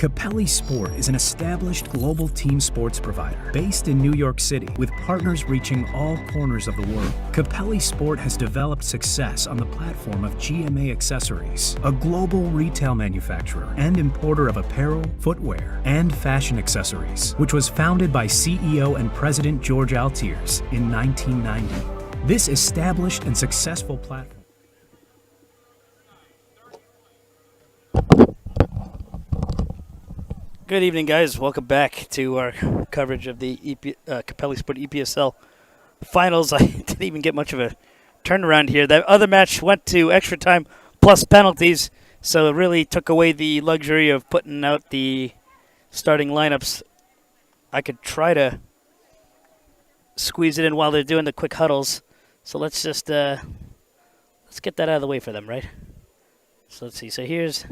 Capelli Sport is an established global team sports provider based in New York City with partners reaching all corners of the world. Capelli Sport has developed success on the platform of GMA Accessories, a global retail manufacturer and importer of apparel, footwear, and fashion accessories, which was founded by CEO and President George Altiers in 1990. This established and successful platform Good evening, guys. Welcome back to our coverage of the Capelli Sport EPSL finals. I didn't even get much of a turnaround here. That other match went to extra time plus penalties, so it really took away the luxury of putting out the starting lineups. I could try to squeeze it in while they're doing the quick huddles. So let's just let's get that out of the way for them, right? So let's see. So here's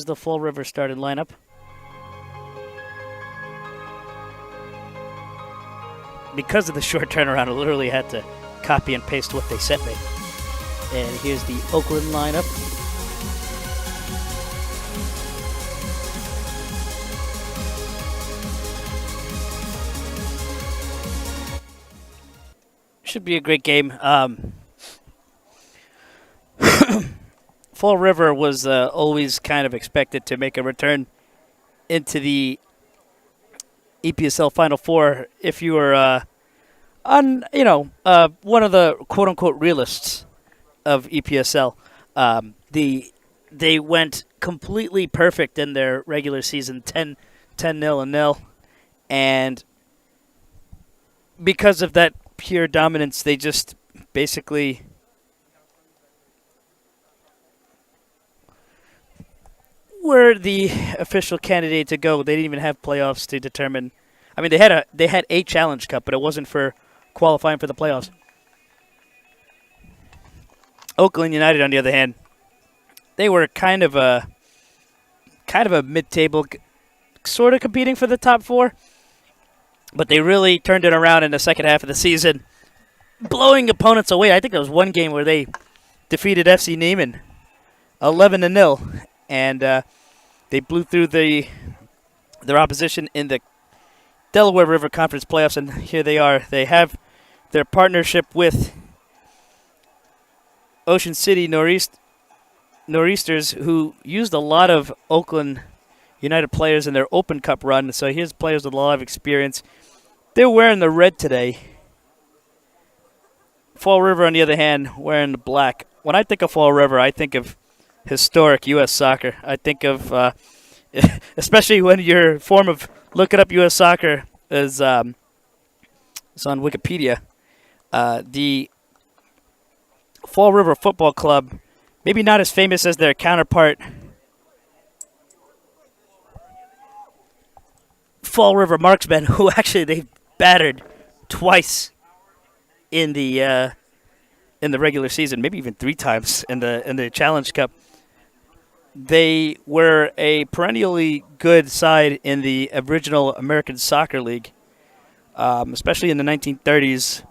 the Fall River starting lineup. Because of the short turnaround, I literally had to copy and paste what they sent me. And here's the Oaklyn lineup. Should be a great game. Fall River was always kind of expected to make a return into the EPSL Final Four if you were one of the quote-unquote realists of EPSL. They went completely perfect in their regular season, 10-0-0, and because of that pure dominance, they just basically were the official candidate to go. They didn't even have playoffs to determine. I mean, they had a Challenge Cup, but it wasn't for qualifying for the playoffs. Oaklyn United, on the other hand, they were kind of a mid-table, sort of competing for the top four, but they really turned it around in the second half of the season, blowing opponents away. I think there was one game where they defeated FC Neiman 11-0. And they blew through their opposition in the Delaware River Conference playoffs, and here they are. They have their partnership with Ocean City Nor'easters, who used a lot of Oaklyn United players in their Open Cup run. So here's players with a lot of experience. They're wearing the red today. Fall River, on the other hand, wearing the black. When I think of Fall River, I think of historic U.S. soccer. I think of, especially when your form of looking up U.S. soccer is on Wikipedia, the Fall River Football Club, maybe not as famous as their counterpart, Fall River Marksmen, who actually they battered twice in the regular season, maybe even 3 times in the Challenge Cup. They were a perennially good side in the original American Soccer League, especially in the 1930s,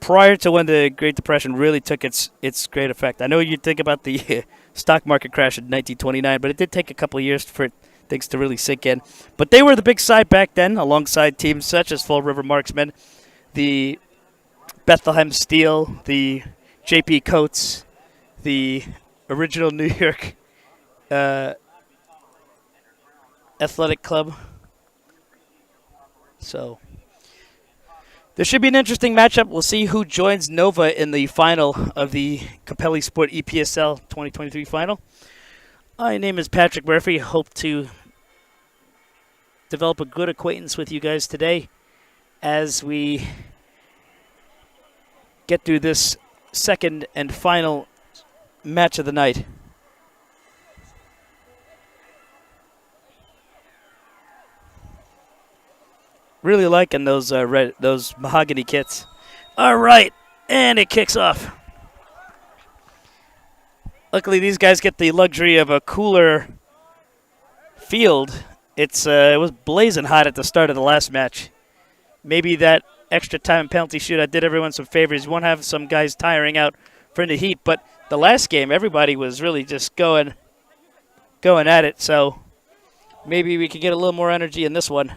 prior to when the Great Depression really took its great effect. I know you think about the stock market crash in 1929, but it did take a couple of years for things to really sink in. But they were the big side back then, alongside teams such as Fall River Marksmen, the Bethlehem Steel, the J.P. Coates, the original New York Athletic Club. So there should be an interesting matchup. We'll see who joins Nova in the final of the Capelli Sport EPSL 2023 final. My name is Patrick Murphy. Hope to develop a good acquaintance with you guys today as we get through this second and final match of the night. Really liking those mahogany kits. All right, and it kicks off. Luckily, these guys get the luxury of a cooler field. It was blazing hot at the start of the last match. Maybe that extra time and penalty shootout did everyone some favors. You won't have some guys tiring out from the heat, but the last game, everybody was really just going at it. So maybe we can get a little more energy in this one.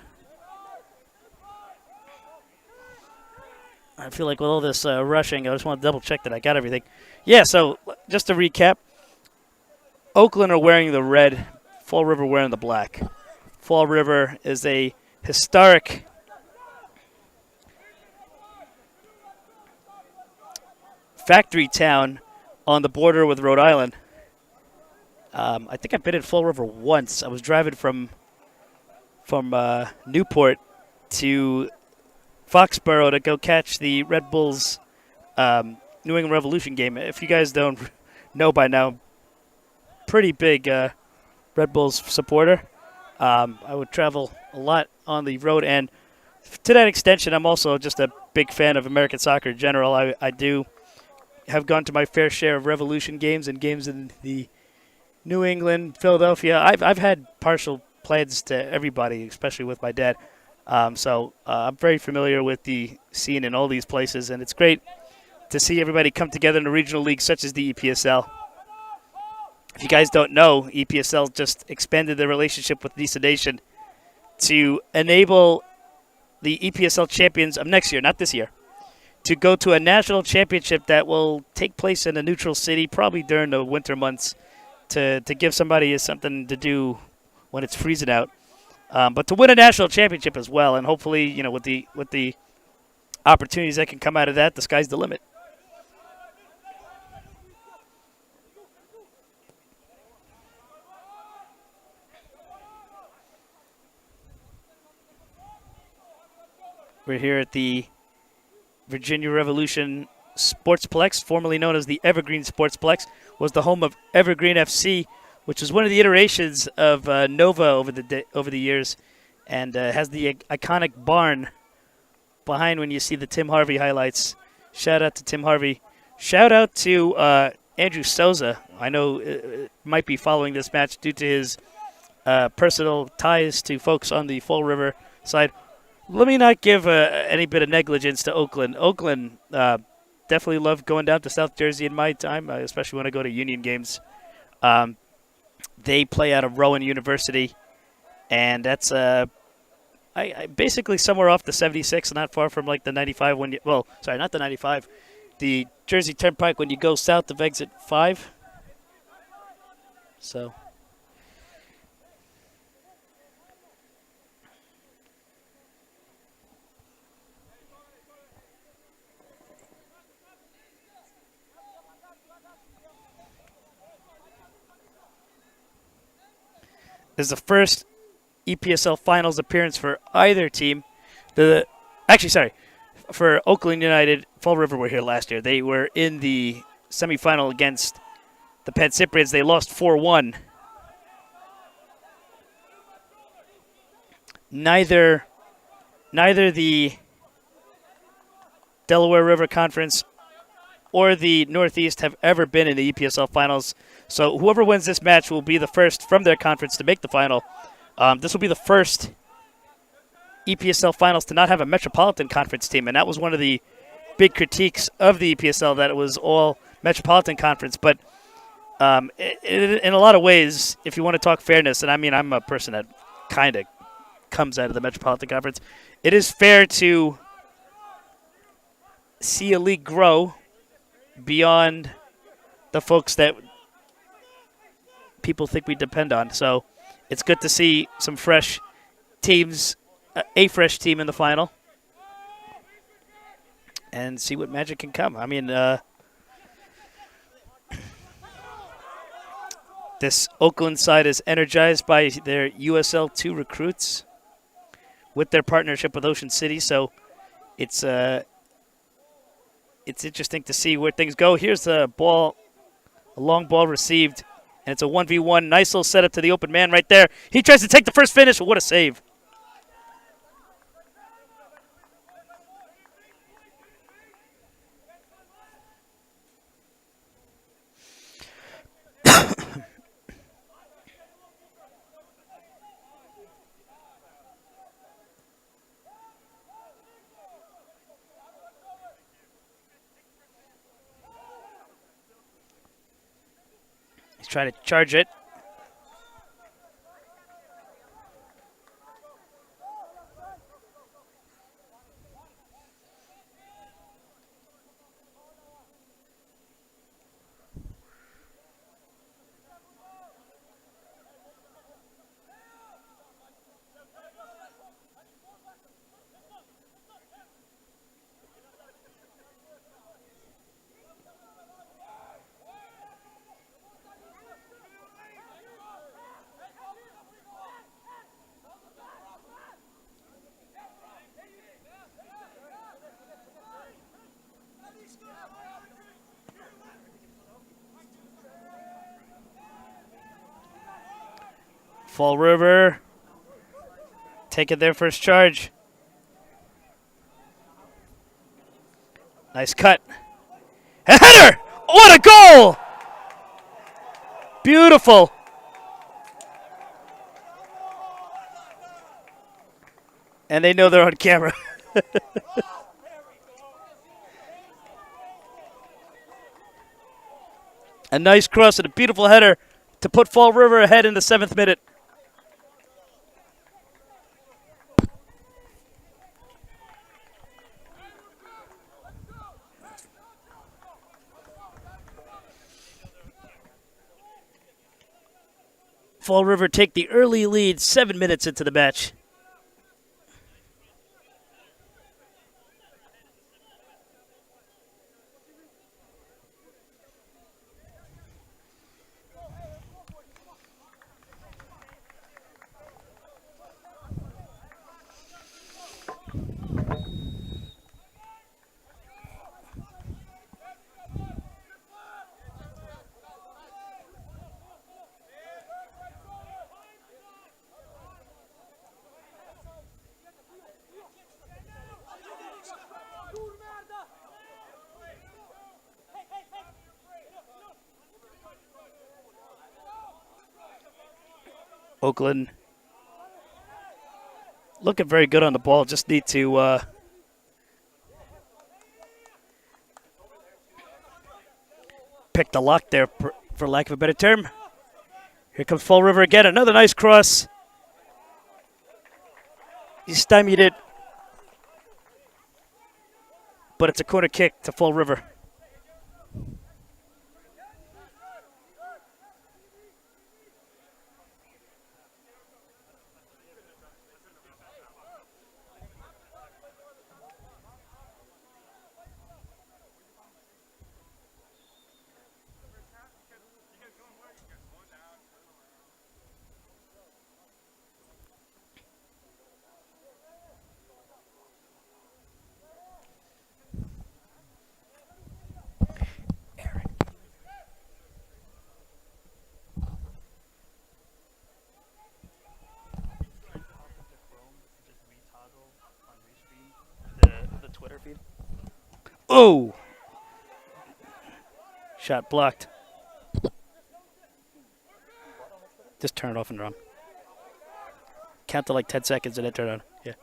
I feel like with all this rushing, I just want to double check that I got everything. Yeah, so just to recap, Oaklyn are wearing the red, Fall River wearing the black. Fall River is a historic factory town on the border with Rhode Island. I think I've been in Fall River once. I was driving from Newport to Foxborough to go catch the Red Bulls New England Revolution game. If you guys don't know by now, pretty big Red Bulls supporter. I would travel a lot on the road, and to that extension, I'm also just a big fan of American soccer in general. I do have gone to my fair share of Revolution games and games in the New England, Philadelphia. I've had partial plans to everybody, especially with my dad. So I'm very familiar with the scene in all these places, and it's great to see everybody come together in a regional league such as the EPSL. If you guys don't know, EPSL just expanded their relationship with Nisa Nation to enable the EPSL champions of next year, not this year, to go to a national championship that will take place in a neutral city, probably during the winter months, to give somebody something to do when it's freezing out. But to win a national championship as well, and hopefully, with the opportunities that can come out of that, the sky's the limit. We're here at the Virginia Revolution Sportsplex, formerly known as the Evergreen Sportsplex, was the home of Evergreen FC, which was one of the iterations of Nova over the years, and has the iconic barn behind when you see the Tim Harvey highlights. Shout out to Tim Harvey. Shout out to Andrew Souza. I know might be following this match due to his personal ties to folks on the Fall River side. Let me not give any bit of negligence to Oaklyn. Oaklyn definitely loved going down to South Jersey in my time, especially when I go to Union games. They play out of Rowan University, and that's I basically somewhere off the 76, not far from like the 95 not the 95, the Jersey Turnpike when you go south of exit 5. So this is the first EPSL Finals appearance for either team. For Oaklyn United, Fall River were here last year. They were in the semifinal against the Penn Cyprians. They lost 4-1. Neither the Delaware River Conference or the Northeast have ever been in the EPSL Finals. So whoever wins this match will be the first from their conference to make the final. This will be the first EPSL Finals to not have a Metropolitan Conference team, and that was one of the big critiques of the EPSL, that it was all Metropolitan Conference. But in a lot of ways, if you want to talk fairness, and I mean I'm a person that kind of comes out of the Metropolitan Conference, it is fair to see a league grow beyond the folks that people think we depend on. So it's good to see some fresh teams, a fresh team in the final, and see what magic can come. I mean, this Oaklyn side is energized by their USL 2 recruits with their partnership with Ocean City. So it's interesting to see where things go. Here's the ball, a long ball received, and it's a 1v1. Nice little setup to the open man right there. He tries to take the first finish. What a save. trying to charge it. Fall River taking their first charge. Nice cut. A header! What a goal! Beautiful. And they know they're on camera. A nice cross and a beautiful header to put Fall River ahead in the 7th minute. Fall River take the early lead 7 minutes into the match. Oaklyn looking very good on the ball. Just need to pick the lock there, for lack of a better term. Here comes Fall River again. Another nice cross. He stymied it. But it's a corner kick to Fall River. Twitter feed. Oh! Shot blocked. Just turn it off and run. Count to like 10 seconds and then turn it on. Yeah.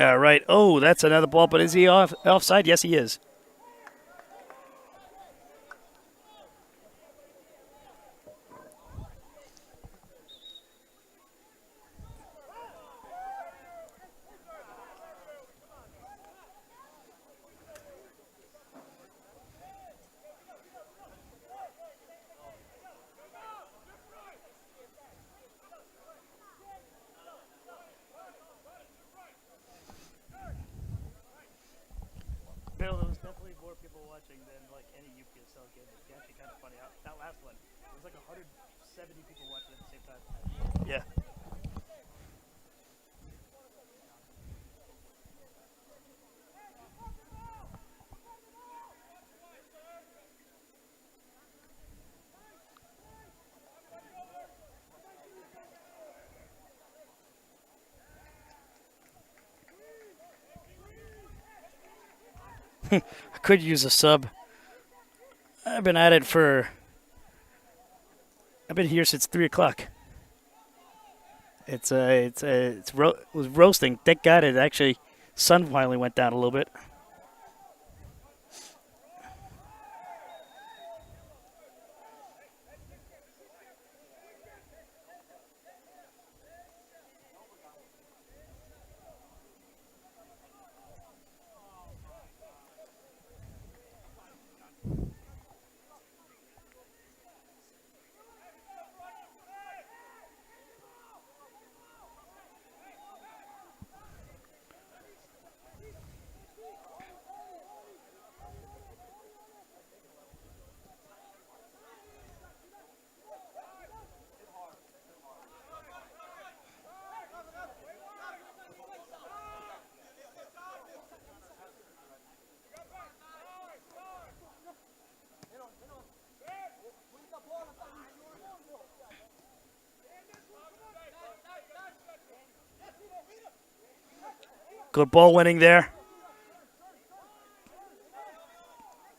All right. Oh, that's another ball, but is he offside? Yes, he is. Bill, there was definitely more people watching than like any EPSL game. It's actually kind of funny. That last one, there was like 170 people watching at the same time. Yeah. I could use a sub. I've been at it for. I've been here since 3 o'clock. It was roasting. Thank God it actually sun finally went down a little bit. Good ball winning there.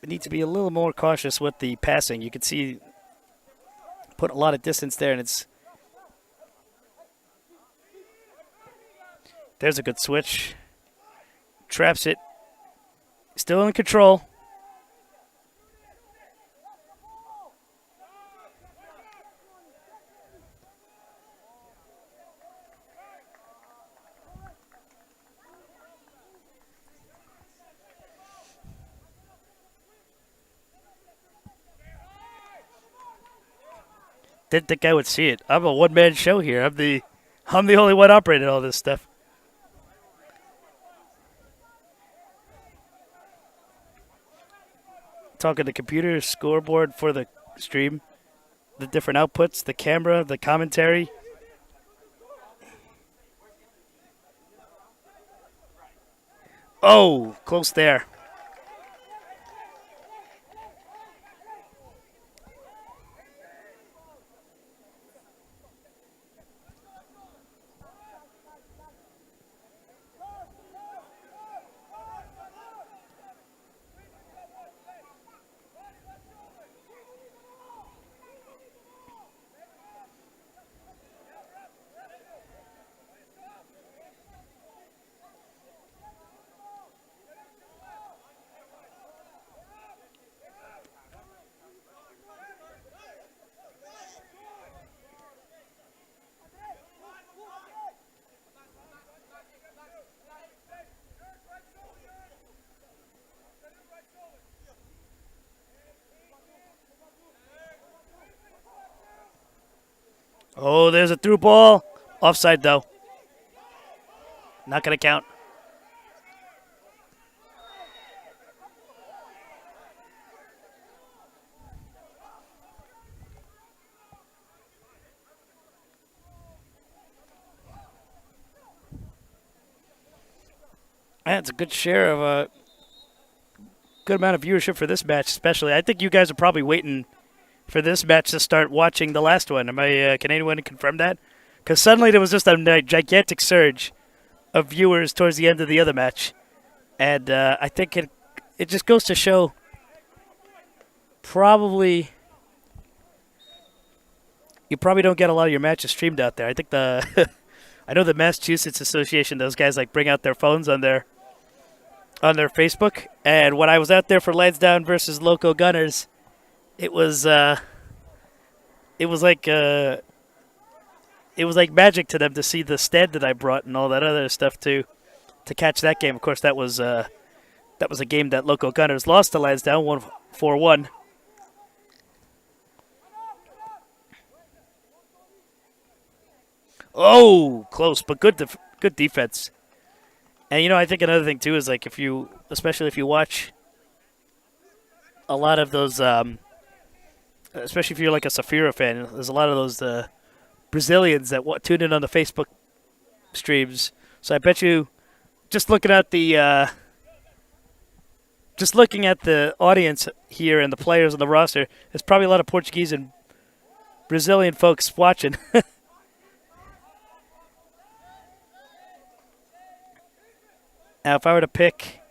We need to be a little more cautious with the passing. You can see put a lot of distance there, and there's a good switch. Traps it. Still in control. Didn't think I would see it. I'm a one-man show here. I'm the only one operating all this stuff. Talking the computer scoreboard for the stream, the different outputs, the camera, the commentary. Oh, close there. Oh, there's a through ball. Offside, though. Not going to count. That's a good share of a good amount of viewership for this match, especially. I think you guys are probably waiting for this match to start watching the last one. Can anyone confirm that? Because suddenly there was just a gigantic surge of viewers towards the end of the other match, and I think it just goes to show you probably don't get a lot of your matches streamed out there. I think I know the Massachusetts Association, those guys bring out their phones on their Facebook, and when I was out there for Lansdowne versus Loco Gunners, it was like magic to them to see the stand that I brought and all that other stuff to catch that game. Of course, that was a game that Loco Gunners lost to Lansdowne 4-1. Oh, close, but good defense. And I think another thing too is especially if you watch a lot of those, especially if you're like a Safira fan, there's a lot of those Brazilians that tune in on the Facebook streams. So I bet you, just looking at the audience here and the players on the roster, there's probably a lot of Portuguese and Brazilian folks watching. Now, if I were to pick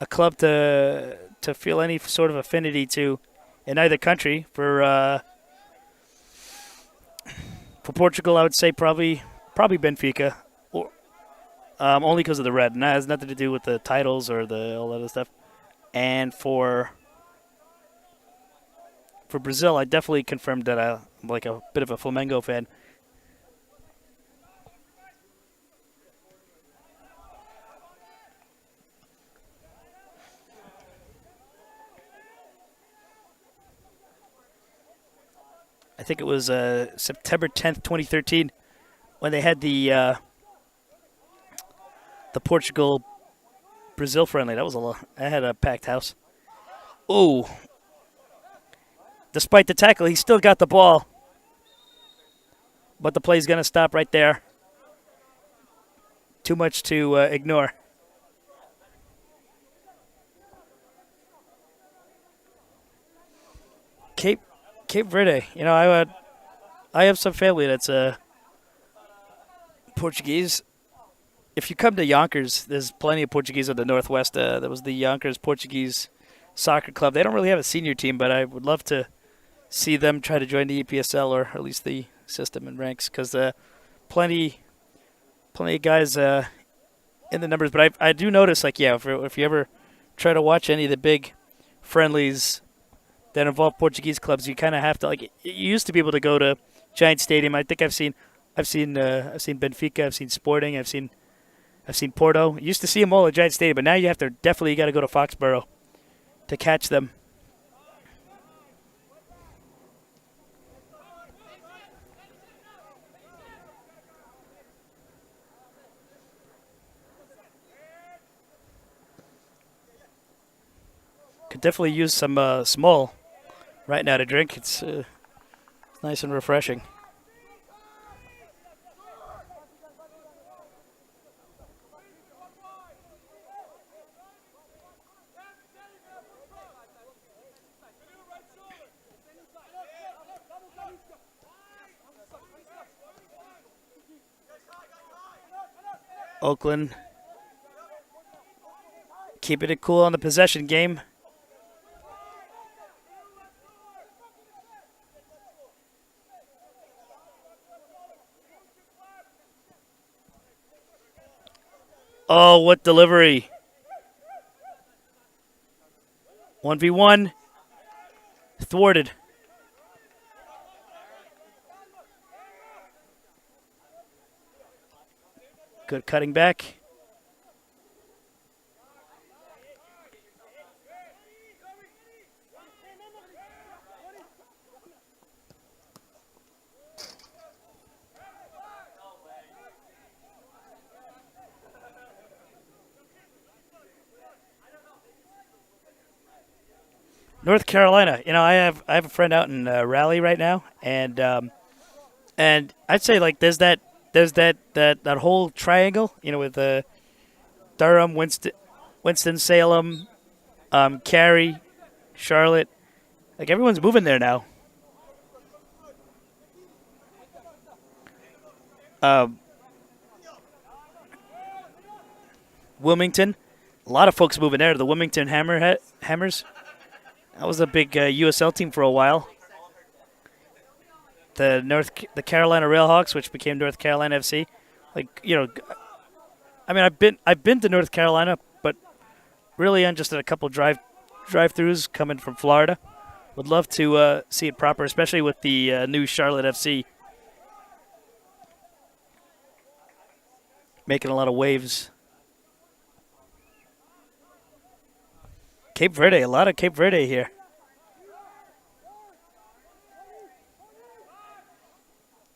a club to feel any sort of affinity to in either country. For Portugal, I would say probably Benfica, or only because of the red, and that has nothing to do with the titles or the all that other stuff. And for Brazil, I definitely confirmed that I'm like a bit of a Flamengo fan. I think it was September 10th, 2013, when they had the Portugal Brazil friendly. That was a lot. I had a packed house. Ooh. Despite the tackle, he still got the ball. But the play's going to stop right there. Too much to ignore. Cape Verde. You know, I have some family that's Portuguese. If you come to Yonkers, there's plenty of Portuguese in the Northwest. There was the Yonkers Portuguese Soccer Club. They don't really have a senior team, but I would love to see them try to join the EPSL or at least the system and ranks, because plenty of guys in the numbers. But I do notice, like, yeah, if you ever try to watch any of the big friendlies that involve Portuguese clubs, you kind of have to, like, you used to be able to go to Giant Stadium. I think I've seen Benfica, I've seen Sporting, I've seen Porto. You used to see them all at Giant Stadium, but now you have to definitely got to go to Foxborough to catch them. Could definitely use some small right now to drink. It's nice and refreshing. Oaklyn keeping it cool on the possession game. Oh, what delivery. 1v1. Thwarted. Good cutting back. North Carolina. You know, I have a friend out in Raleigh right now, and I'd say, like, there's that whole triangle. You know, with Durham, Winston Salem, Cary, Charlotte. Like, everyone's moving there now. Wilmington. A lot of folks moving there. The Wilmington Hammers. That was a big USL team for a while. The Carolina Railhawks, which became North Carolina FC. Like, you know, I mean, I've been to North Carolina, but really on just a couple drive-throughs coming from Florida. Would love to see it proper, especially with the new Charlotte FC making a lot of waves. Cape Verde, a lot of Cape Verde here.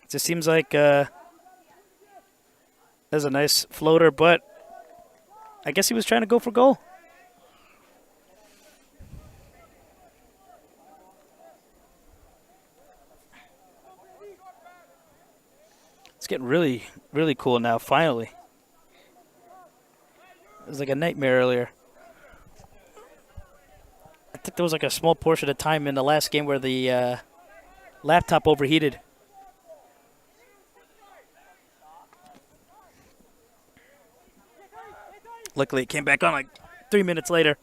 It just seems like there's a nice floater, but I guess he was trying to go for goal. It's getting really, really cool now, finally. It was like a nightmare earlier. I think there was like a small portion of time in the last game where the laptop overheated. Luckily, it came back on like 3 minutes later.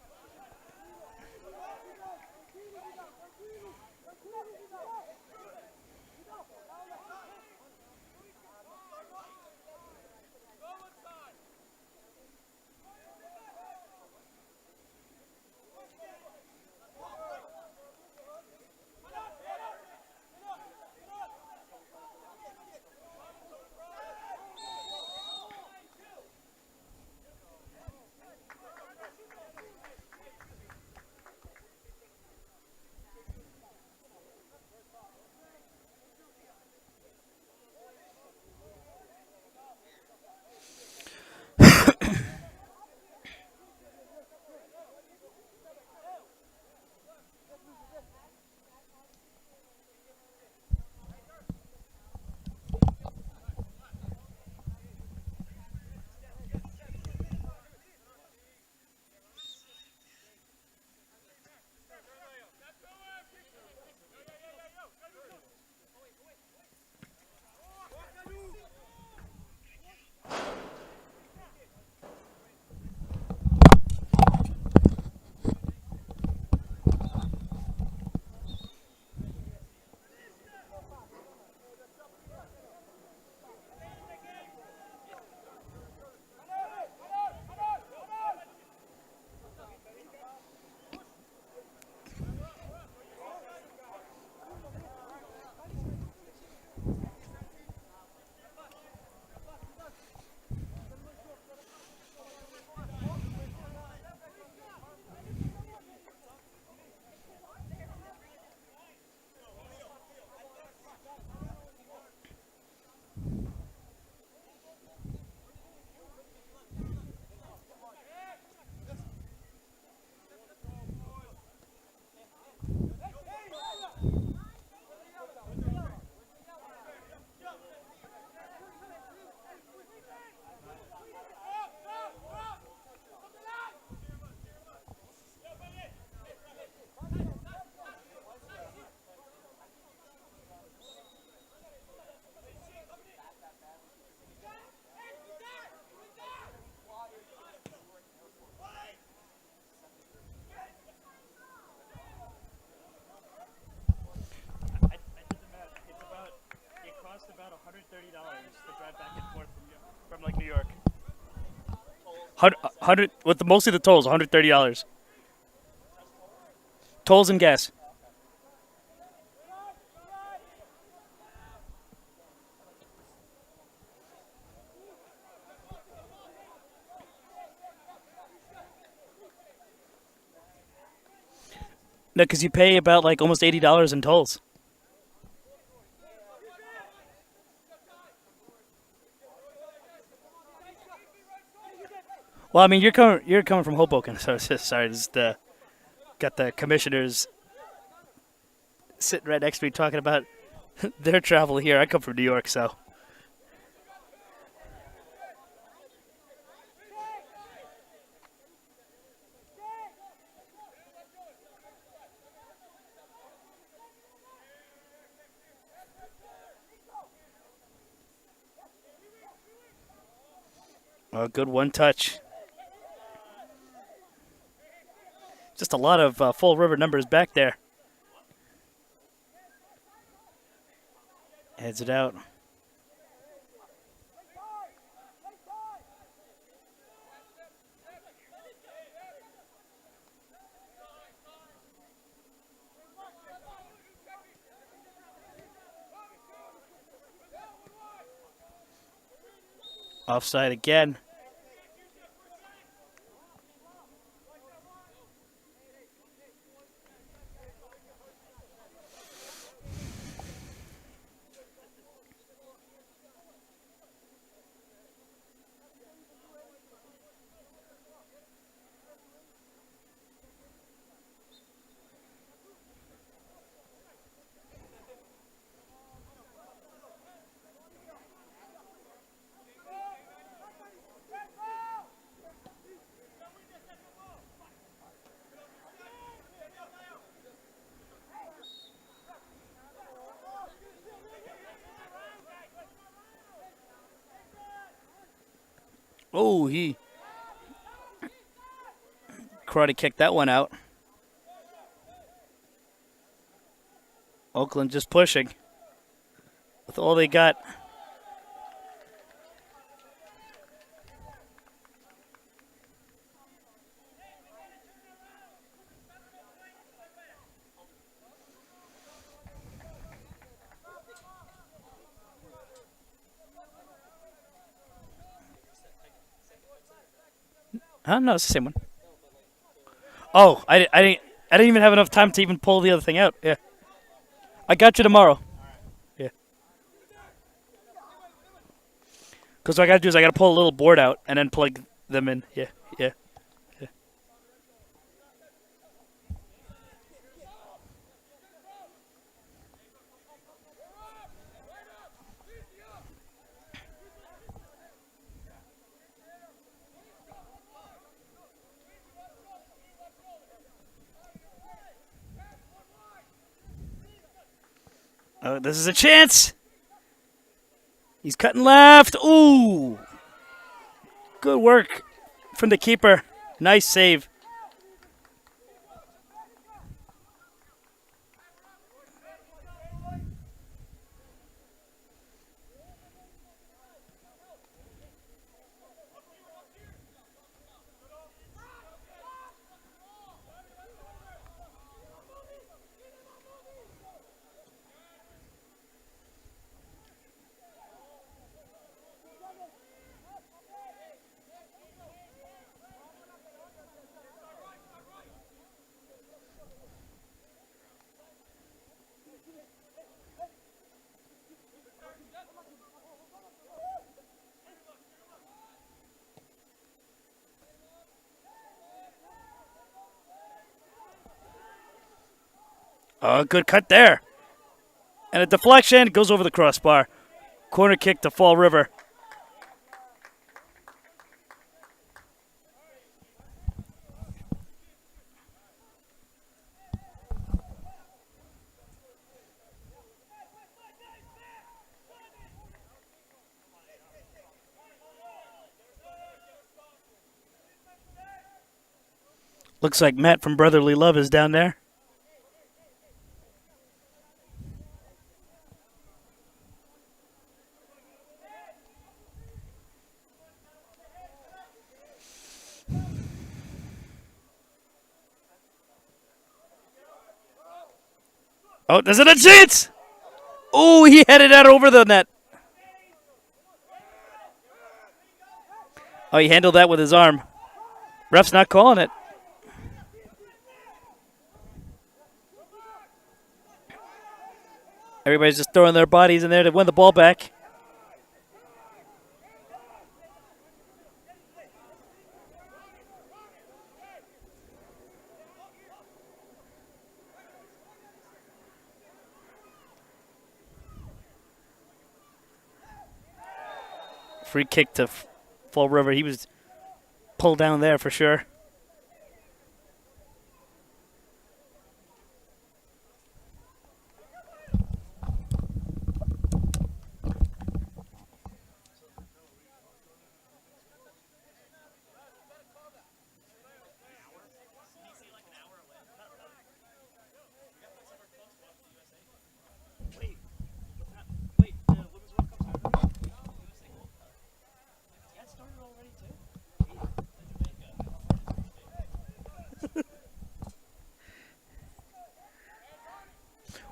About $130 to drive back and forth from like New York. 100 with mostly the tolls, $130. Tolls and gas. No, because you pay about like almost $80 in tolls. Well, I mean, you're coming from Hoboken, so it's just, sorry, just got the commissioners sitting right next to me talking about their travel here. I come from New York, so. A good one touch. Just a lot of Fall River numbers back there. Heads it out. Offside again. Oh, he karate kicked that one out. Oakland just pushing with all they got. Huh? No, it's the same one. Oh, I didn't even have enough time to even pull the other thing out. Yeah. I got you tomorrow. Yeah. Because what I got to do is I got to pull a little board out and then plug them in. Yeah, yeah, yeah. Oh, this is a chance. He's cutting left. Ooh. Good work from the keeper. Nice save. Oh, good cut there. And a deflection goes over the crossbar. Corner kick to Fall River. Looks like Matt from Brotherly Love is down there. Oh, there's a chance! Oh, he headed out over the net. Oh, he handled that with his arm. Ref's not calling it. Everybody's just throwing their bodies in there to win the ball back. Free kick to Fall River. He was pulled down there for sure.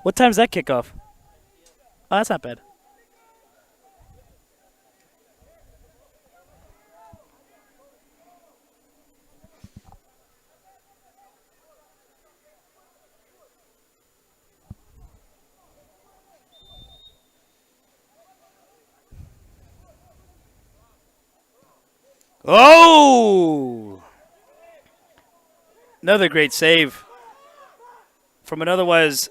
What time's that kickoff? Oh, that's not bad. Oh! Another great save from an otherwise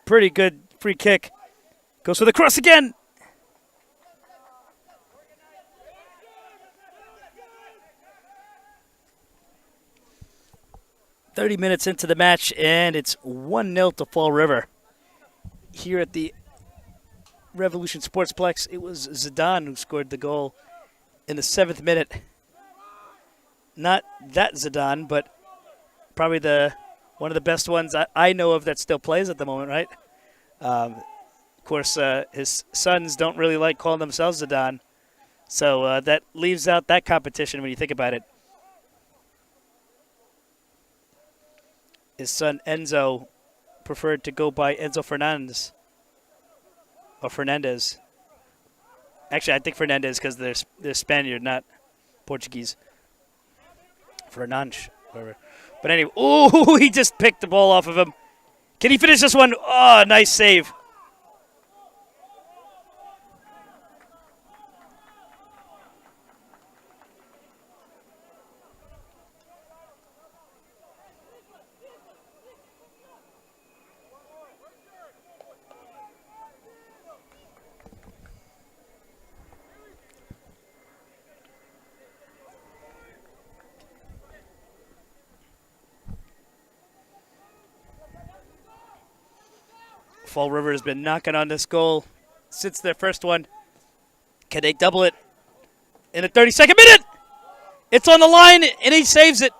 pretty good free kick. Goes for the cross again. "30 minutes into the match, and it's 1-0 to Fall River. Here at the Revolution Sportsplex, it was Zidane who scored the goal in the 7th minute. Not that Zidane, but probably one of the best ones I know of that still plays at the moment, right? Of course, his sons don't really like calling themselves Zidane, so that leaves out that competition when you think about it. His son Enzo preferred to go by Enzo Fernandez or Fernandez. Actually, I think Fernandez because they're Spaniard, not Portuguese. Fernandes, whatever. But anyway, ooh, he just picked the ball off of him. Can he finish this one? Oh, nice save. Fall River has been knocking on this goal since their first one. Can they double it in the 32nd minute? It's on the line, and he saves it.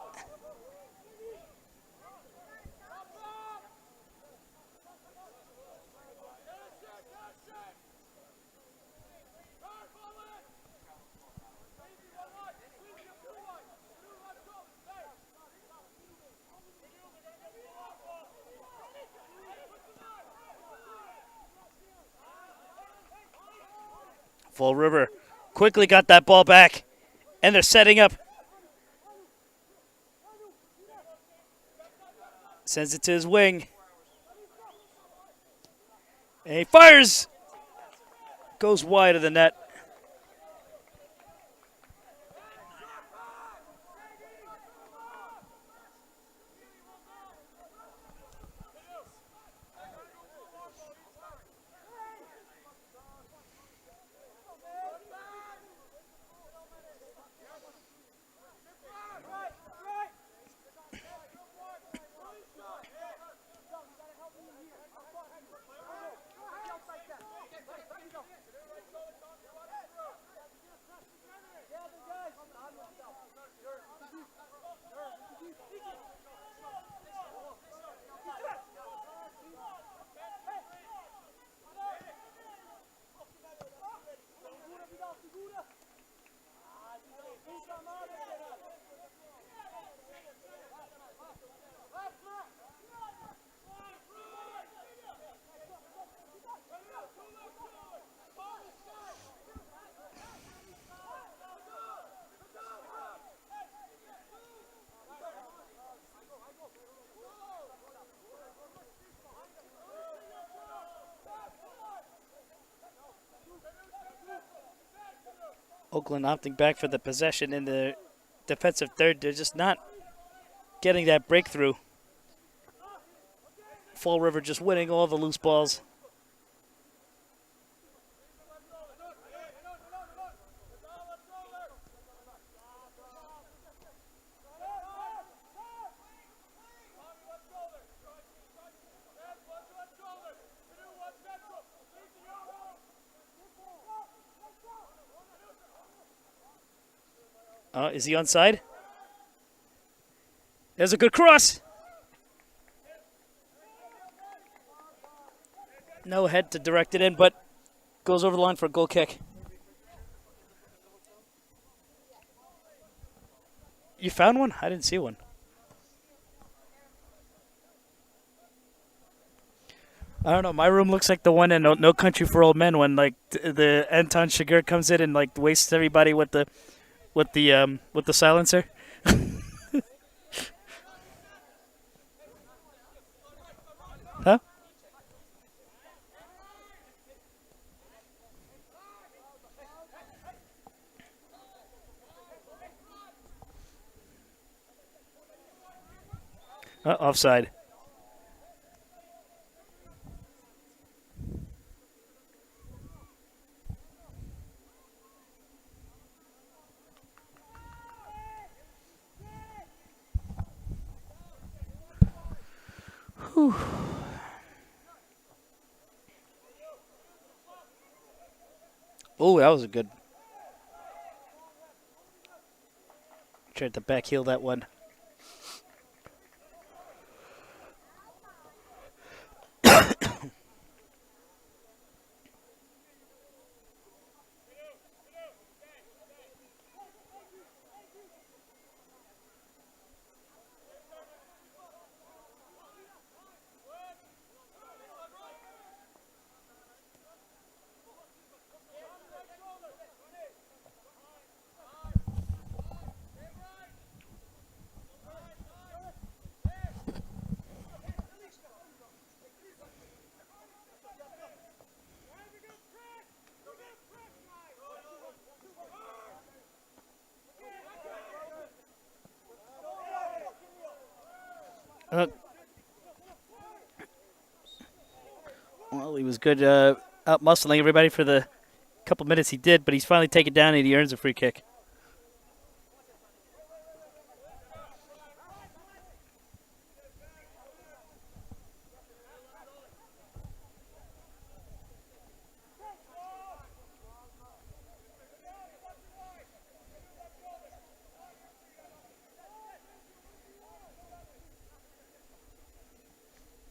Fall River quickly got that ball back, and they're setting up. Sends it to his wing. And he fires. Goes wide of the net. Oaklyn opting back for the possession in the defensive third. They're just not getting that breakthrough. Fall River just winning all the loose balls. Is he onside? There's a good cross. No head to direct it in, but goes over the line for a goal kick. You found one? I didn't see one. I don't know. My room looks like the one in No Country for Old Men when like the Anton Chigurh comes in and like wastes everybody with the silencer. Huh? Offside. Whew. Oh, that was a good. Tried to back heel that one. Uh, well, he was good out muscling everybody for the couple minutes he did, but he's finally taken down and he earns a free kick.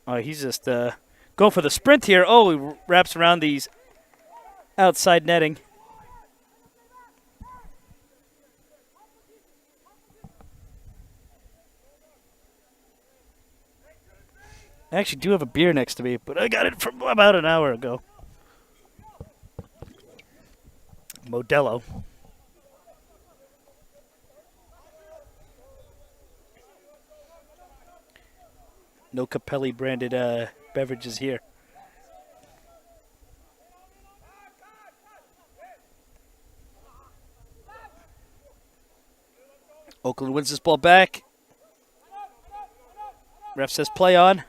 Oh, he's just going for the sprint here. Oh, he wraps around these outside netting. I actually do have a beer next to me, but I got it from about an hour ago. Modelo. No Capelli branded beverages here. Oaklyn wins this ball back. Ref says play on.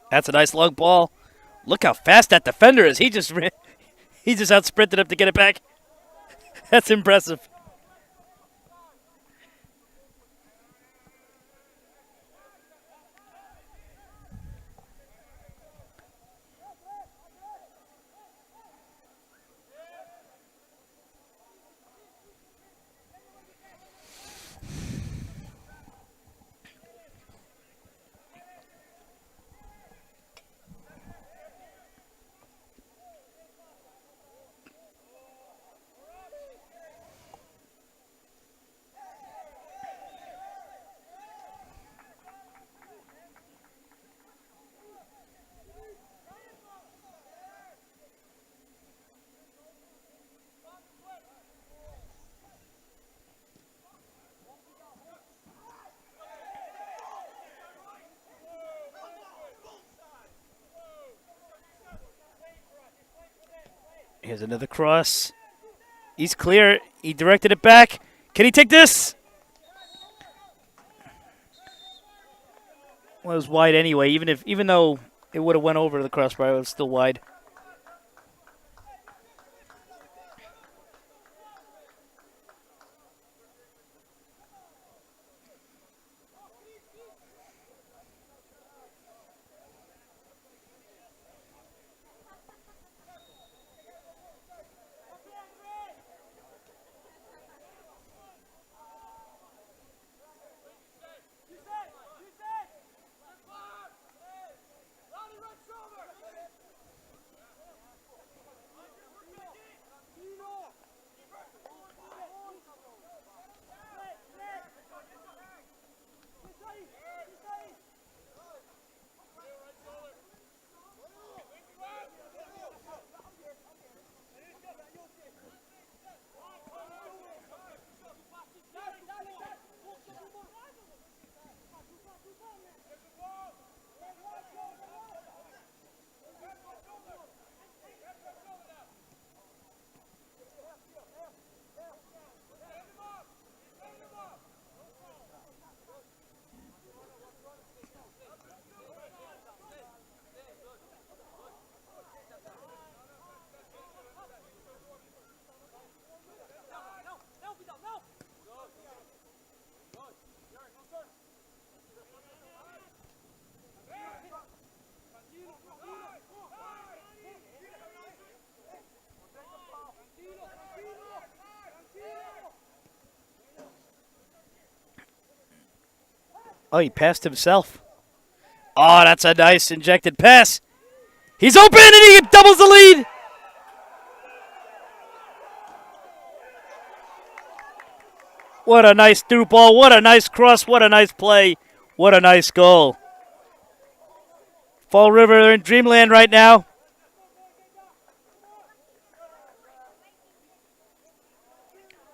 That's a nice long ball. Look how fast that defender is. He just out sprinted up to get it back. That's impressive. Here's another cross. He's clear. He directed it back. Can he take this? Well, it was wide anyway. Even though it would have went over the crossbar, it was still wide. Oh, he passed himself. Oh, that's a nice injected pass. He's open and he doubles the lead. What a nice through ball. What a nice cross. What a nice play. What a nice goal. Fall River, they're in dreamland right now.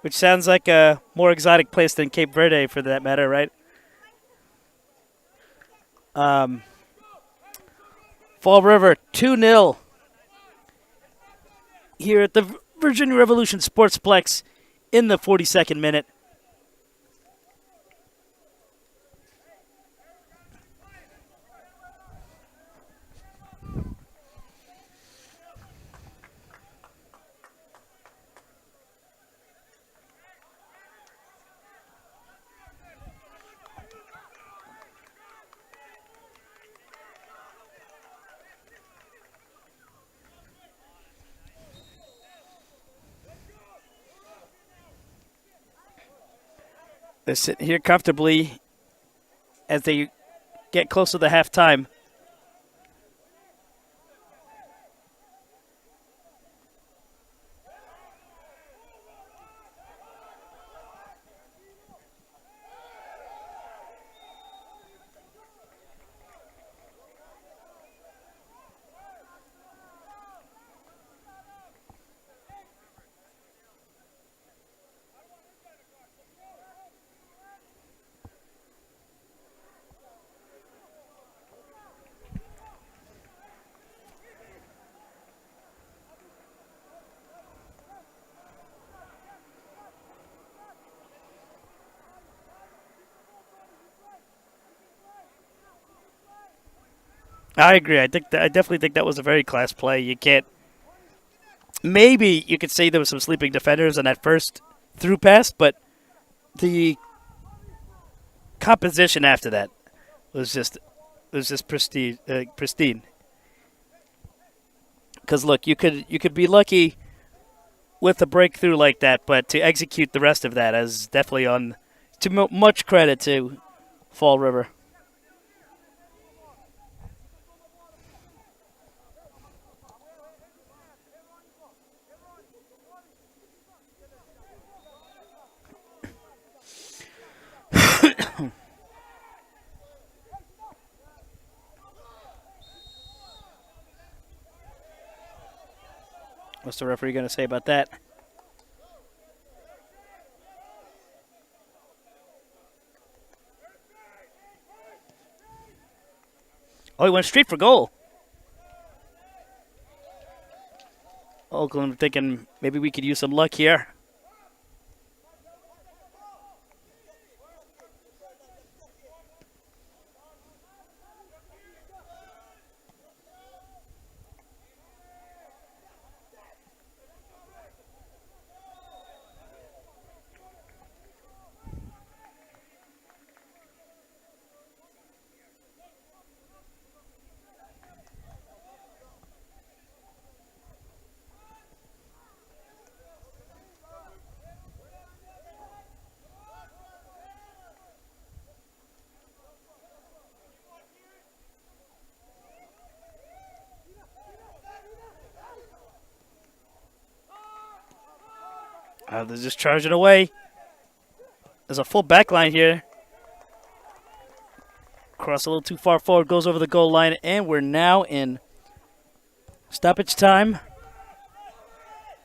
Which sounds like a more exotic place than Cape Verde, for that matter, right? Fall River 2-0 here at the Virginia Revolution Sportsplex in the 42nd minute. They're sitting here comfortably as they get close to the halftime. I agree. I definitely think that was a very class play. You can't. Maybe you could say there was some sleeping defenders on that first through pass, but the composition after that was just pristine. Pristine. Because look, you could be lucky with a breakthrough like that, but to execute the rest of that is definitely on. To much credit to Fall River. What's the referee going to say about that? Oh, he went straight for goal. Oaklyn thinking maybe we could use some luck here. They're just charging away. There's a full back line here. Cross a little too far forward, goes over the goal line, and we're now in stoppage time.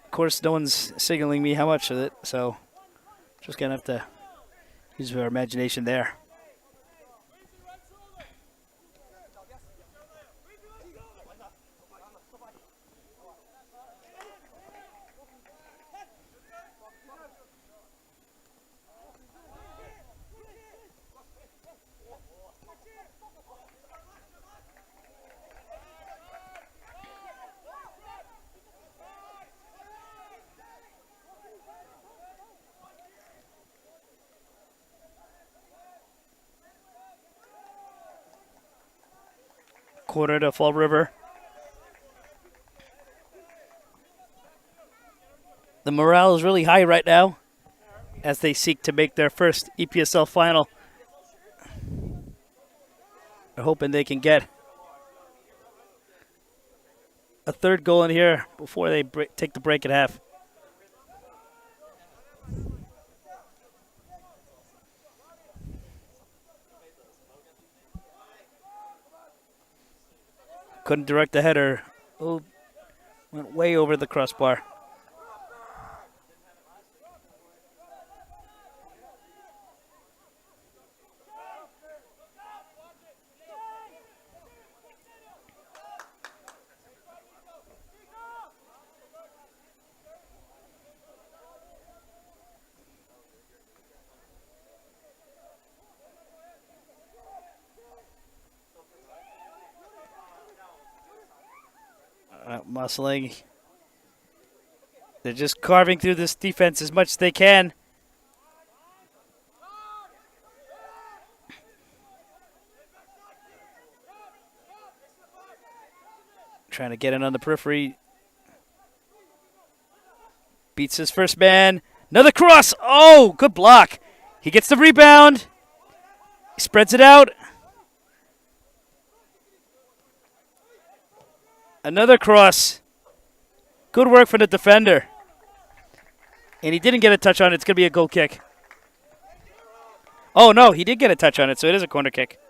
Of course, no one's signaling me how much of it, so just going to have to use our imagination there. Quarter to Fall River. The morale is really high right now as they seek to make their first EPSL final. They're hoping they can get a third goal in here before they take the break at half. Couldn't direct the header. Oh, went way over the crossbar. Muscling. They're just carving through this defense as much as they can. Trying to get in on the periphery. Beats his first man. Another cross. Oh, good block. He gets the rebound. He spreads it out. Another cross. Good work for the defender. And he didn't get a touch on it. It's going to be a goal kick. Oh, no, he did get a touch on it, so it is a corner kick.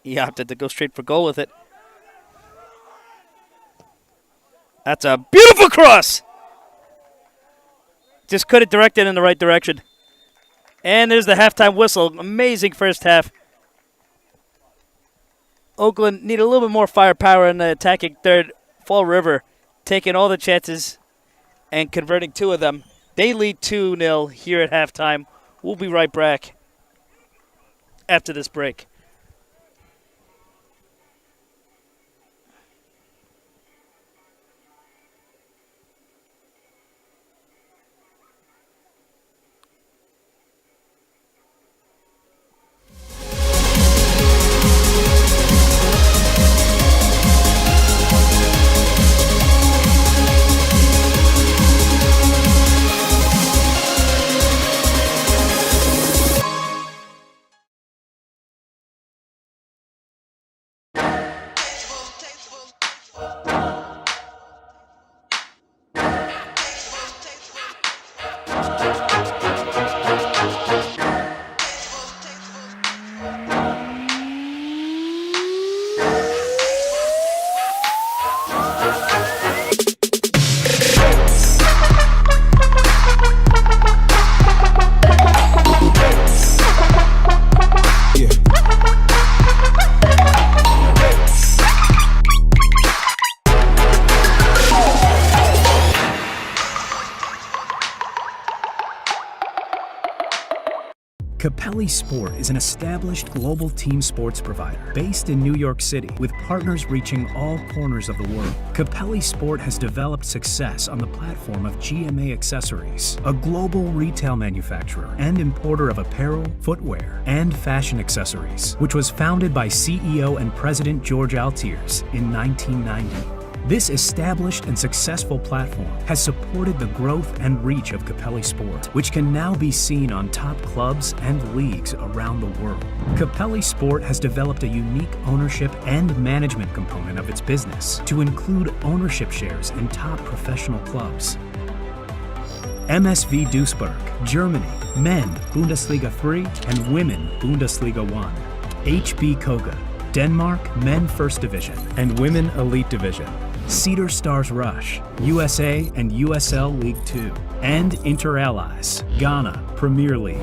He opted to go straight for goal with it. That's a beautiful cross. Just couldn't direct it in the right direction. And there's the halftime whistle. Amazing first half. Oakland need a little bit more firepower in the attacking third. Fall River taking all the chances and converting 2 of them. They lead 2-0 here at halftime. We'll be right back after this break. Capelli Sport is an established global team sports provider based in New York City with partners reaching all corners of the world. Capelli Sport has developed success on the platform of GMA Accessories, a global retail manufacturer and importer of apparel, footwear, and fashion accessories, which was founded by CEO and President George Altiers in 1990. This established and successful platform has supported the growth and reach of Capelli Sport, which can now be seen on top clubs and leagues around the world. Capelli Sport has developed a unique ownership and management component of its business to include ownership shares in top professional clubs. MSV Duisburg, Germany, men Bundesliga 3 and women Bundesliga 1. HB Koga, Denmark, men First Division and women Elite Division. Cedar Stars Rush, USA and USL League 2, and Inter Allies, Ghana, Premier League.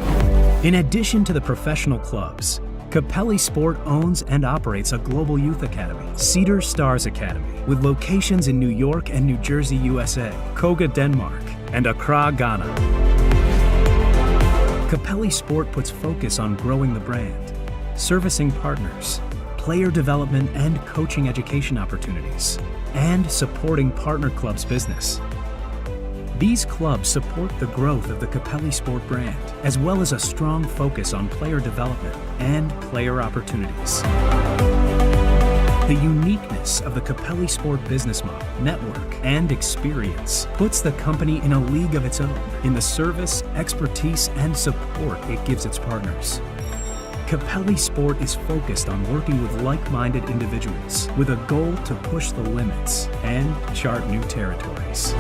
In addition to the professional clubs, Capelli Sport owns and operates a global youth academy, Cedar Stars Academy, with locations in New York and New Jersey, USA, Koga, Denmark, and Accra, Ghana. Capelli Sport puts focus on growing the brand, servicing partners, player development and coaching education opportunities, and supporting partner clubs' business. These clubs support the growth of the Capelli Sport brand, as well as a strong focus on player development and player opportunities. The uniqueness of the Capelli Sport business model, network, and experience puts the company in a league of its own in the service, expertise, and support it gives its partners. Capelli Sport is focused on working with like-minded individuals with a goal to push the limits and chart new territories.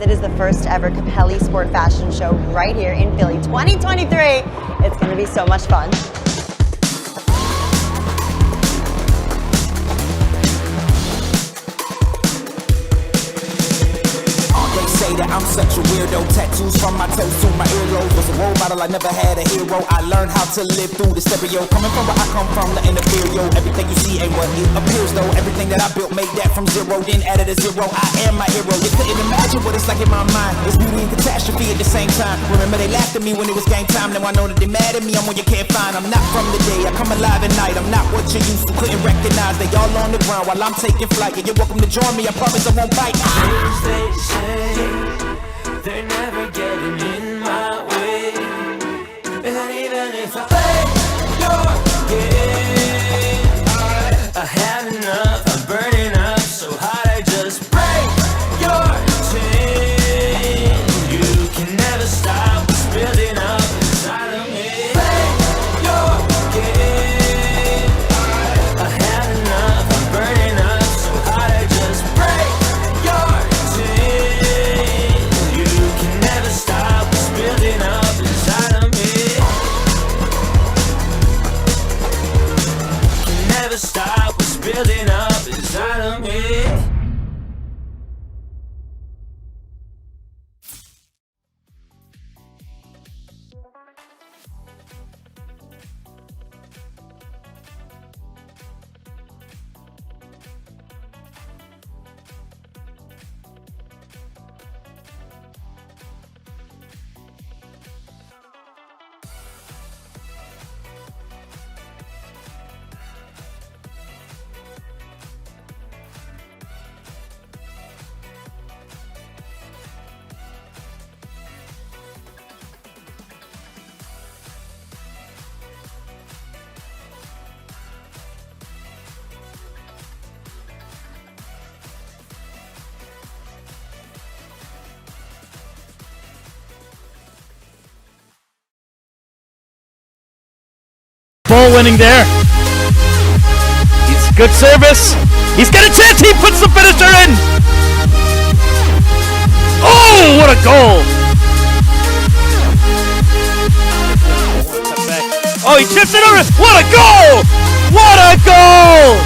It is the first ever Capelli Sport Fashion Show right here in Philly 2023. It's going to be so much fun. That I'm such a weirdo. Tattoos from my toes to my earlobes. Was a role model, I never had a hero. I learned how to live through the stereo. Coming from where I come from, nothing inferior. Everything you see ain't what it appears though. Everything that I built made that from zero, then added a zero. I am my hero. You couldn't imagine what it's like in my mind. It's beauty and catastrophe at the same time. Remember they laughed at me when it was game time. Now I know that they mad at me. I'm one you can't find. I'm not from the day. I come alive at night. I'm not what you used to. Couldn't recognize. They all on the ground while I'm taking flight. And you're welcome to join me. I promise I won't bite. They say they're never getting in my way, and even if I play your game, I had enough. I'm burning up so hot I just break your chain. You can never stop what's building up inside of me. Play your game. I had enough. I'm burning up so hot I just break your chain. You can never stop what's building up inside of me. Can never stop what's building up inside of me. Ball winning there. He's good service. He's got a chance. He puts the finisher in. Oh, what a goal. Oh, he chips it over. What a goal. What a goal.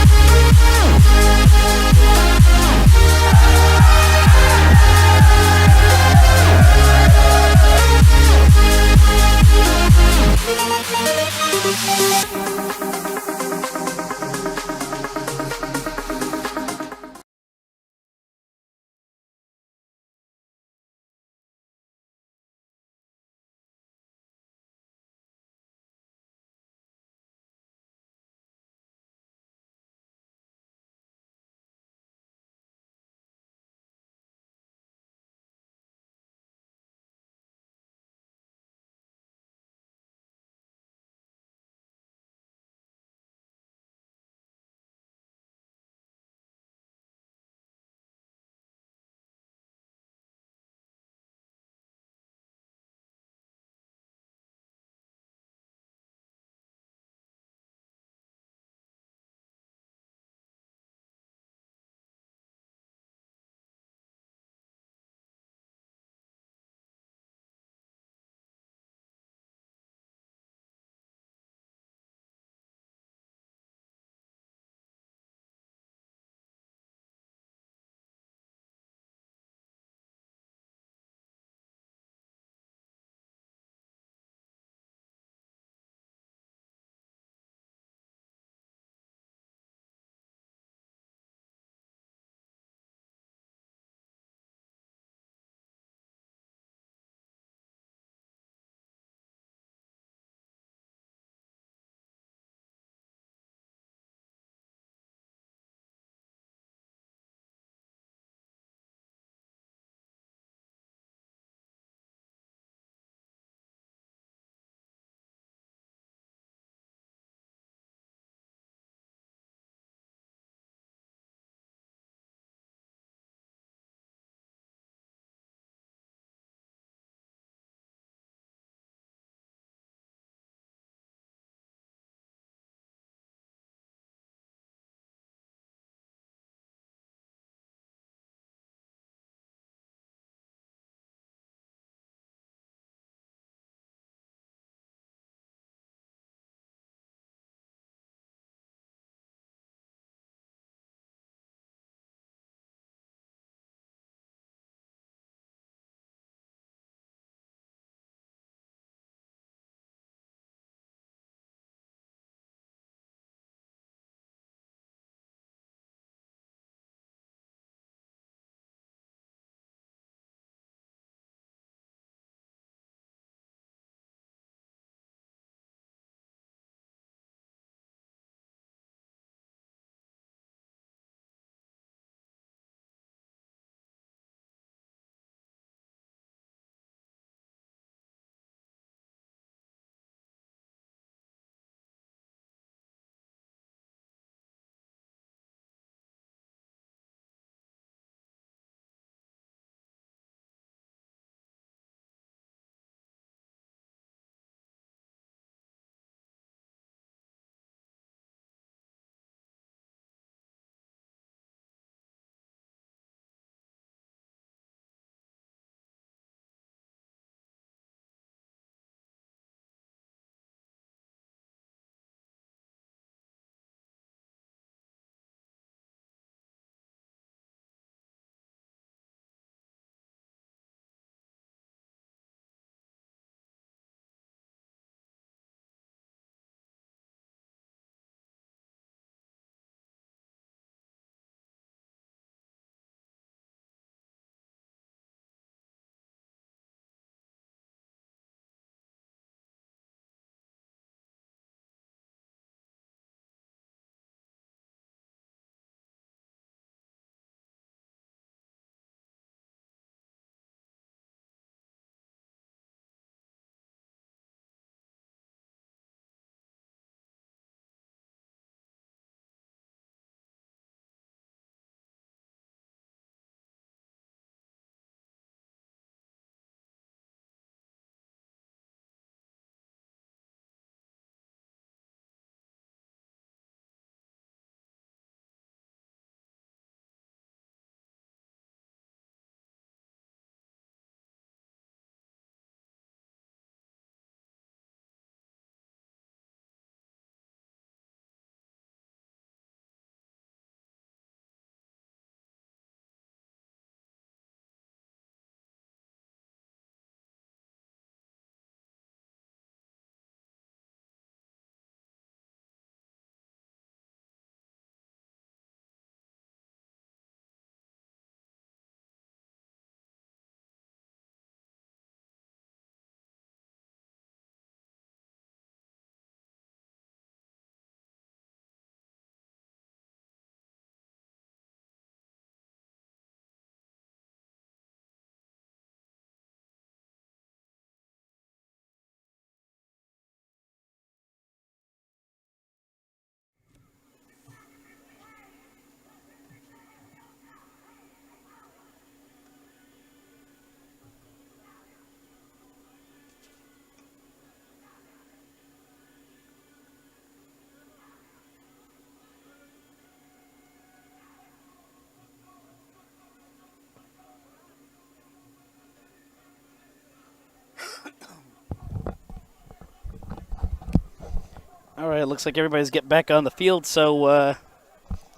All right, looks like everybody's getting back on the field, so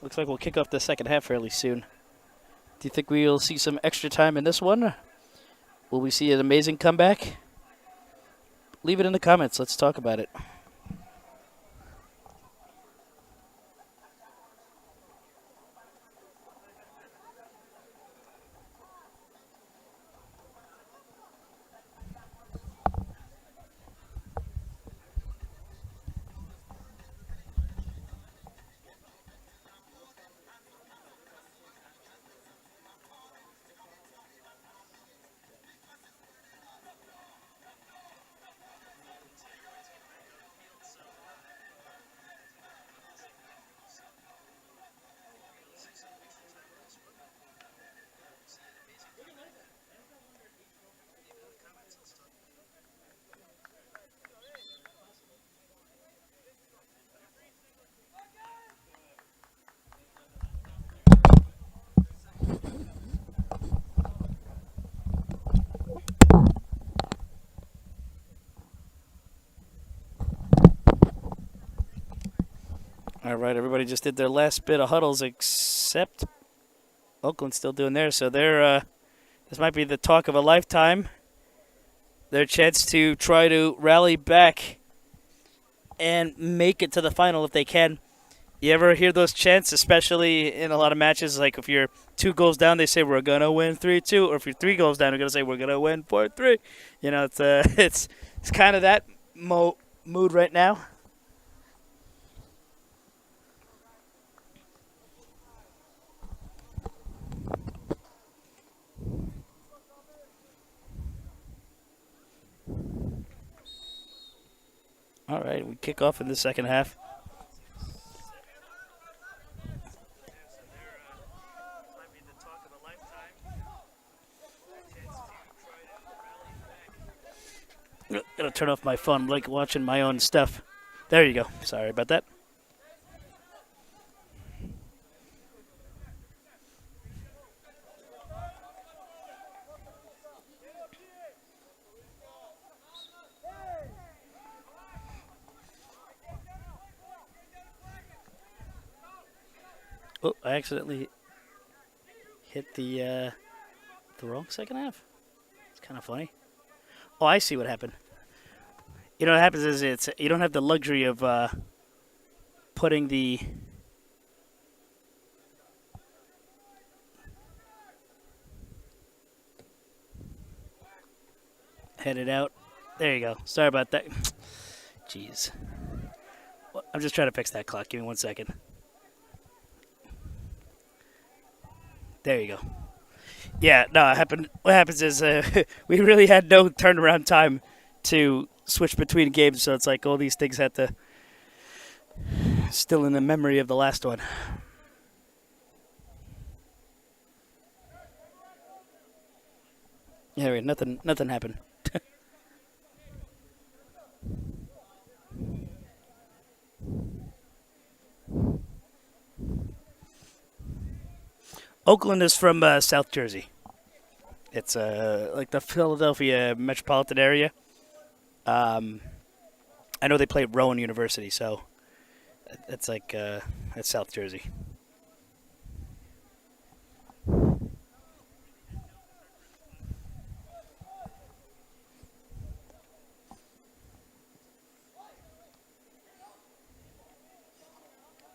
looks like we'll kick off the second half fairly soon. Do you think we'll see some extra time in this one? Will we see an amazing comeback? Leave it in the comments. Let's talk about it. All right, everybody just did their last bit of huddles, except Oakland's still doing theirs. So this might be the talk of a lifetime. Their chance to try to rally back and make it to the final if they can. You ever hear those chants, especially in a lot of matches? Like if you're 2 goals down, they say we're gonna win 3-2, or if you're 3 goals down, they're gonna say we're gonna win 4-3. You know, it's kind of that mood right now. All right, we kick off in the second half. Gotta turn off my phone. I'm like watching my own stuff. There you go. Sorry about that. Oh, I accidentally hit the wrong second half. It's kind of funny. Oh, I see what happened. You know what happens is you don't have the luxury of putting the headed out. There you go. Sorry about that. Jeez. Well, I'm just trying to fix that clock. Give me 1 second. There you go. Yeah, no, what happens is we really had no turnaround time to switch between games, so it's like all these things had to still in the memory of the last one. Yeah, nothing happened. Oaklyn is from South Jersey. It's like the Philadelphia metropolitan area. I know they play at Rowan University, so it's like it's South Jersey.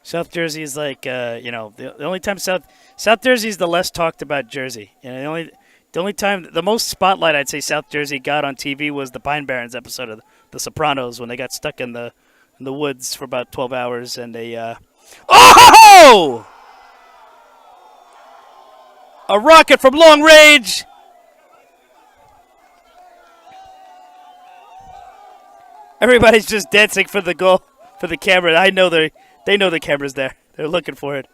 South Jersey is like the only time South Jersey is the less talked about Jersey. You know, the only time, the most spotlight I'd say South Jersey got on TV was the Pine Barrens episode of The Sopranos when they got stuck in the woods for about 12 hours and they oh! A rocket from long range. Everybody's just dancing for the goal, for the camera. I know they know the camera's there. They're looking for it.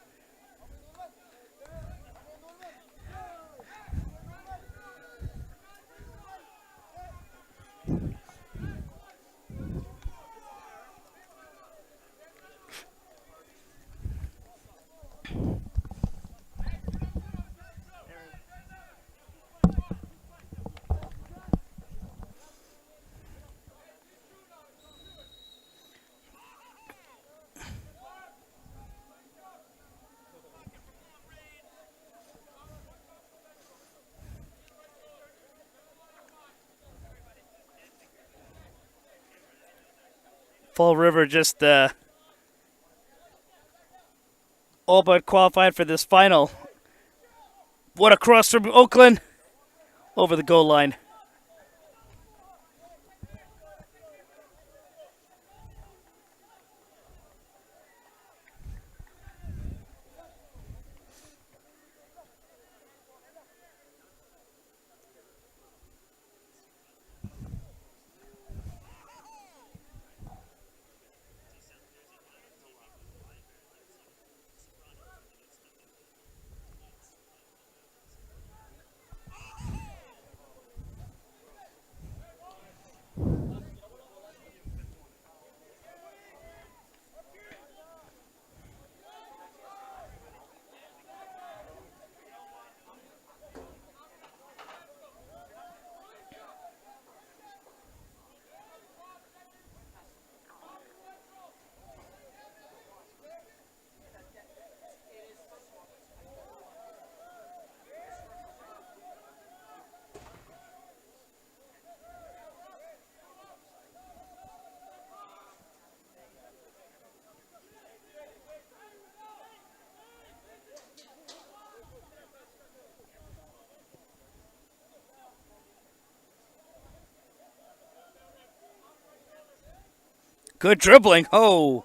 Fall River just all but qualified for this final. What a cross from Oaklyn over the goal line. Good dribbling. Oh.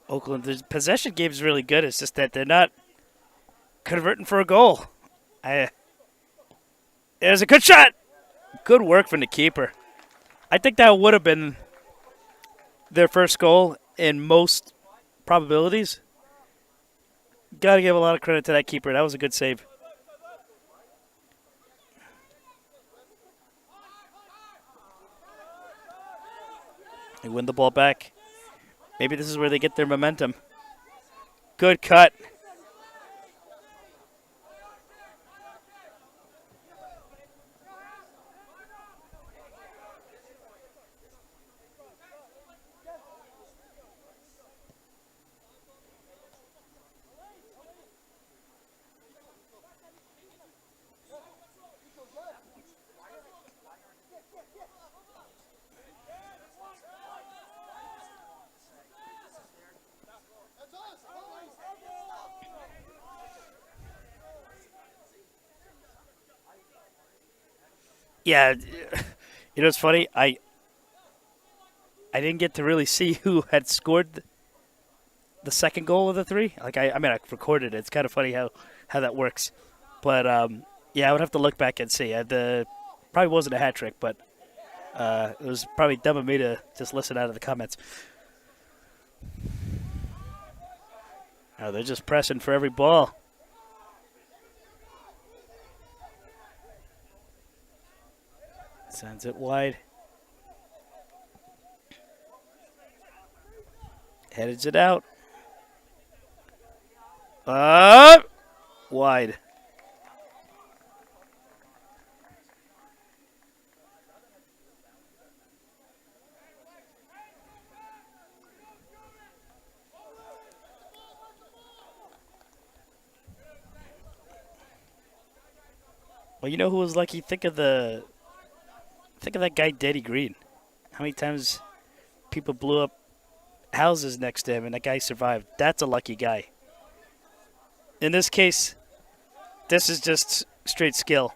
Oakland, the possession game is really good. It's just that they're not converting for a goal. There's a good shot. Good work from the keeper. I think that would have been their first goal in most probabilities. Got to give a lot of credit to that keeper. That was a good save. They win the ball back. Maybe this is where they get their momentum. Good cut. Yeah, you know what's funny? I didn't get to really see who had scored the second goal of the three. Like I mean, I recorded it. It's kind of funny how that works. But yeah, I would have to look back and see. The probably wasn't a hat trick, but it was probably dumb of me to just listen out of the comments. Oh, they're just pressing for every ball. Sends it wide. Heads it out. Wide. Well, you know who was lucky? Think of that guy, Daddy Green. How many times people blew up houses next to him and that guy survived? That's a lucky guy. In this case, this is just straight skill.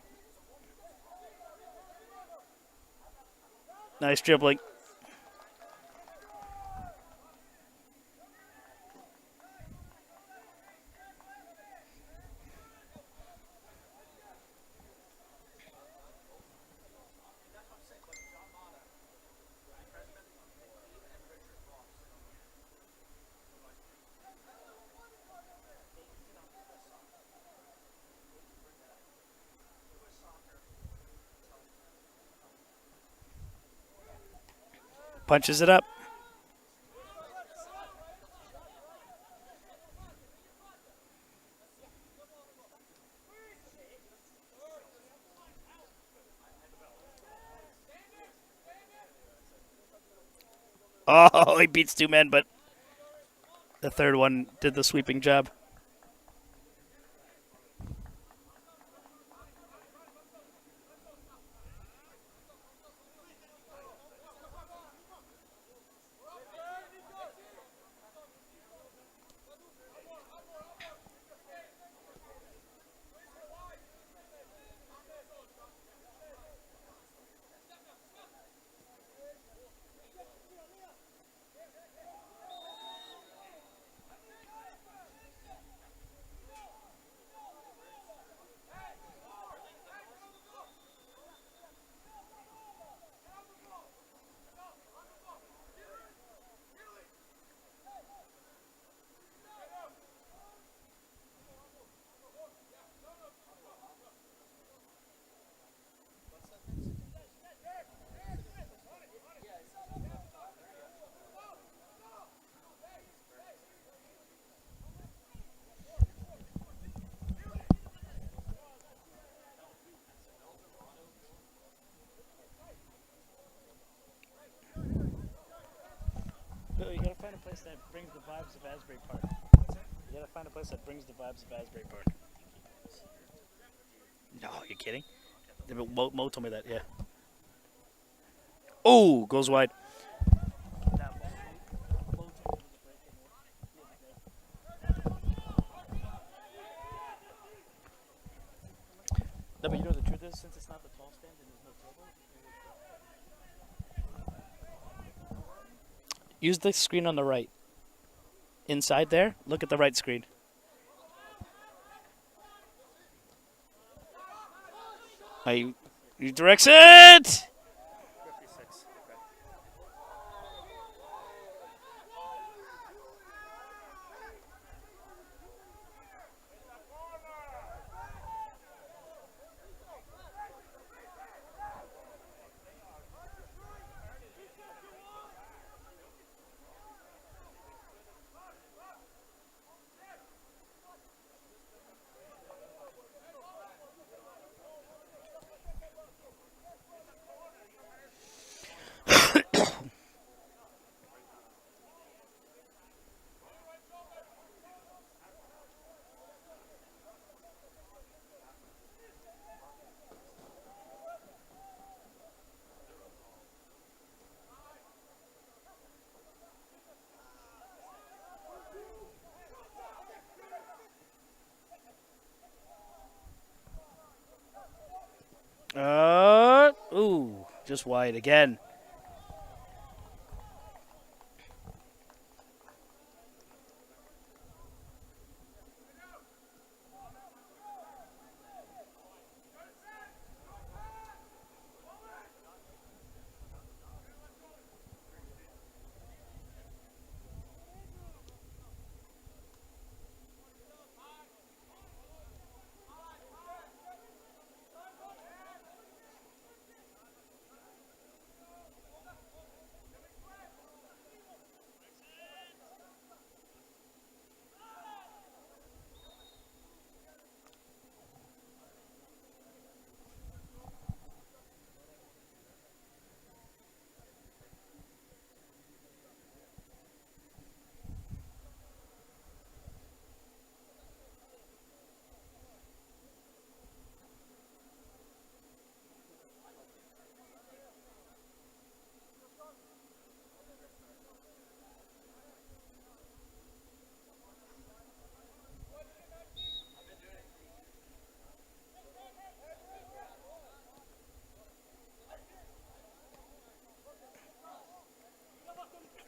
Nice dribbling. Punches it up. Oh, he beats two men, but the third one did the sweeping job. Bill, you gotta find a place that brings the vibes of Asbury Park. You gotta find a place that brings the vibes of Asbury Park. No, you're kidding? Mo told me that, yeah. Oh, goes wide. No, but you know the truth is, since it's not the tall stand and there's no table, use the screen on the right. Inside there, look at the right screen. He directs it! Ooh, just wide again.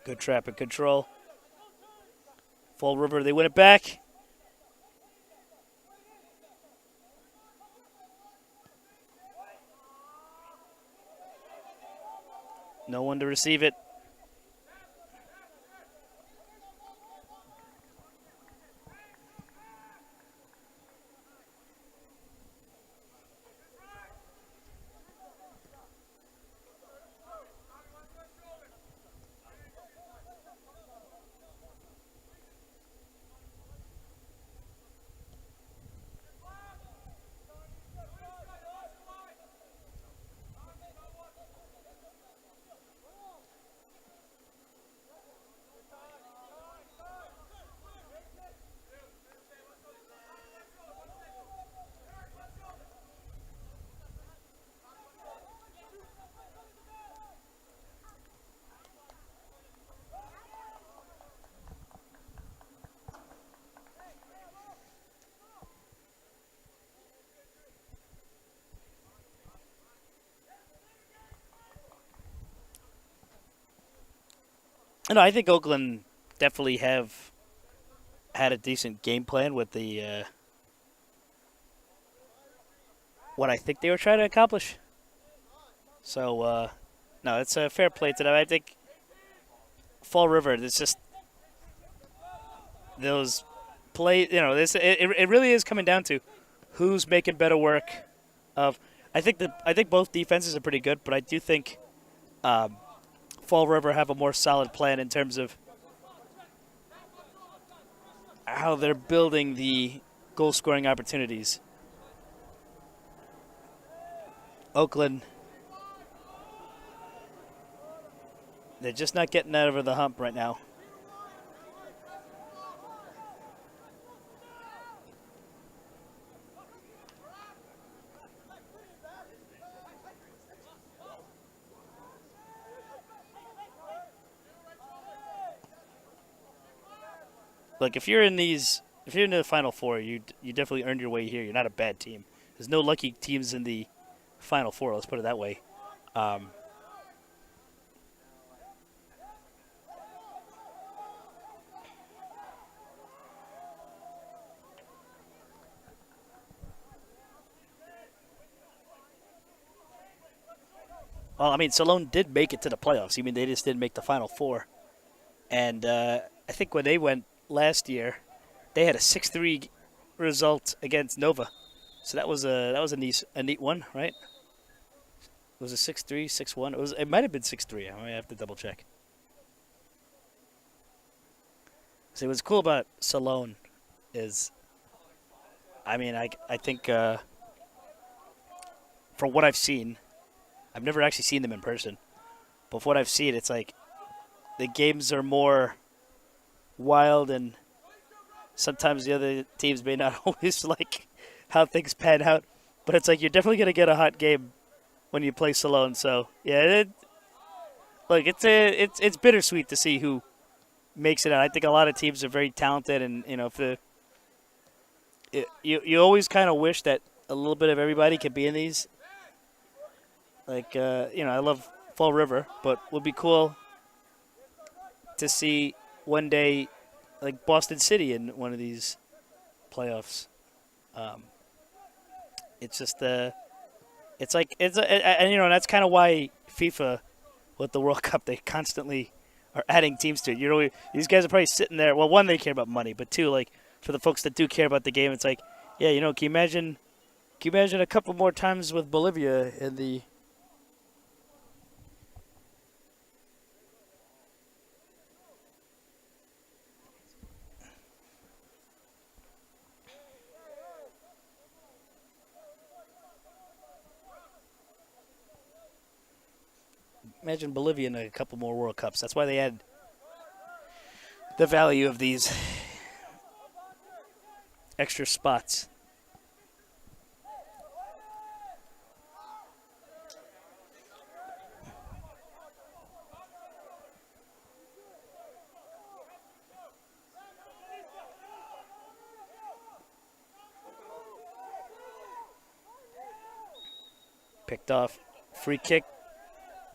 Good trap and control. Fall River, they win it back. No one to receive it. No, I think Oakland definitely have had a decent game plan with the what I think they were trying to accomplish. So, no, it's a fair play to them. I think Fall River, it's just those play. It really is coming down to who's making better work. I think both defenses are pretty good, but I do think Fall River have a more solid plan in terms of how they're building the goal-scoring opportunities. Oakland, they're just not getting out over the hump right now. Look, if you're in the Final Four, you definitely earned your way here. You're not a bad team. There's no lucky teams in the Final Four. Let's put it that way. Well, I mean, Salone did make it to the playoffs. I mean, they just didn't make the Final Four. And I think when they went last year, they had a 6-3 result against Nova. So that was a neat one, right? It was a 6-3, 6-1. It might have been 6-3. I might have to double check. So what's cool about Salone is, I mean, I think from what I've seen, I've never actually seen them in person, but from what I've seen, it's like the games are more wild, and sometimes the other teams may not always like how things pan out, but it's like you're definitely going to get a hot game when you play Salone. So, yeah, it's bittersweet to see who makes it out. I think a lot of teams are very talented, and you always kind of wish that a little bit of everybody could be in these. Like, I love Fall River, but would be cool to see one day, like Boston City in one of these playoffs. It's just it's like and that's kind of why FIFA with the World Cup they constantly are adding teams to it. These guys are probably sitting there. Well, one, they care about money, but two, like for the folks that do care about the game, it's like, yeah, can you imagine? Can you imagine a couple more times with Bolivia in the? Imagine Bolivia in a couple more World Cups. That's why they had the value of these extra spots. Picked off. Free kick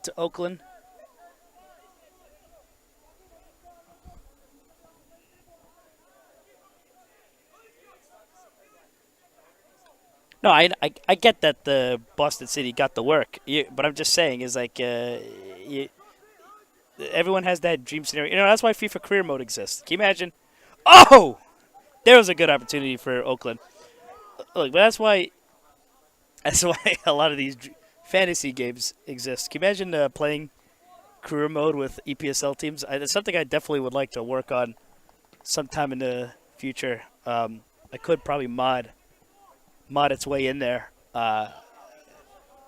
to Oaklyn. No, I get that the Boston City got the work, but I'm just saying is like everyone has that dream scenario. That's why FIFA Career Mode exists. Can you imagine? Oh, there was a good opportunity for Oakland. Look, but that's why a lot of these fantasy games exist. Can you imagine playing Career Mode with EPSL teams? It's something I definitely would like to work on sometime in the future. I could probably mod its way in there. The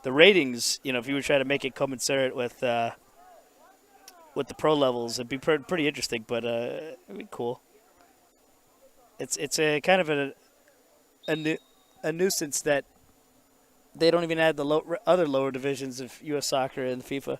ratings, if you were trying to make it commensurate with the pro levels, it'd be pretty interesting. But it'd be cool. It's a kind of a nuisance that they don't even add the other lower divisions of U.S. soccer in FIFA.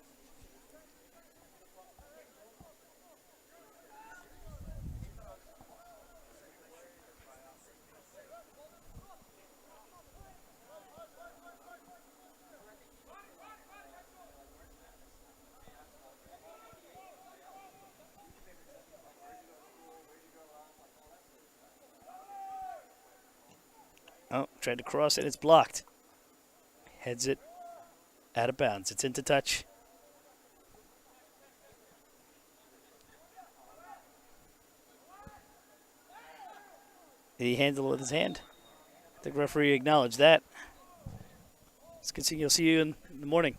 Oh, tried to cross it. It's blocked. Heads it out of bounds. It's into touch. Did he handle it with his hand? The referee acknowledged that. Let's continue. I'll see you in the morning.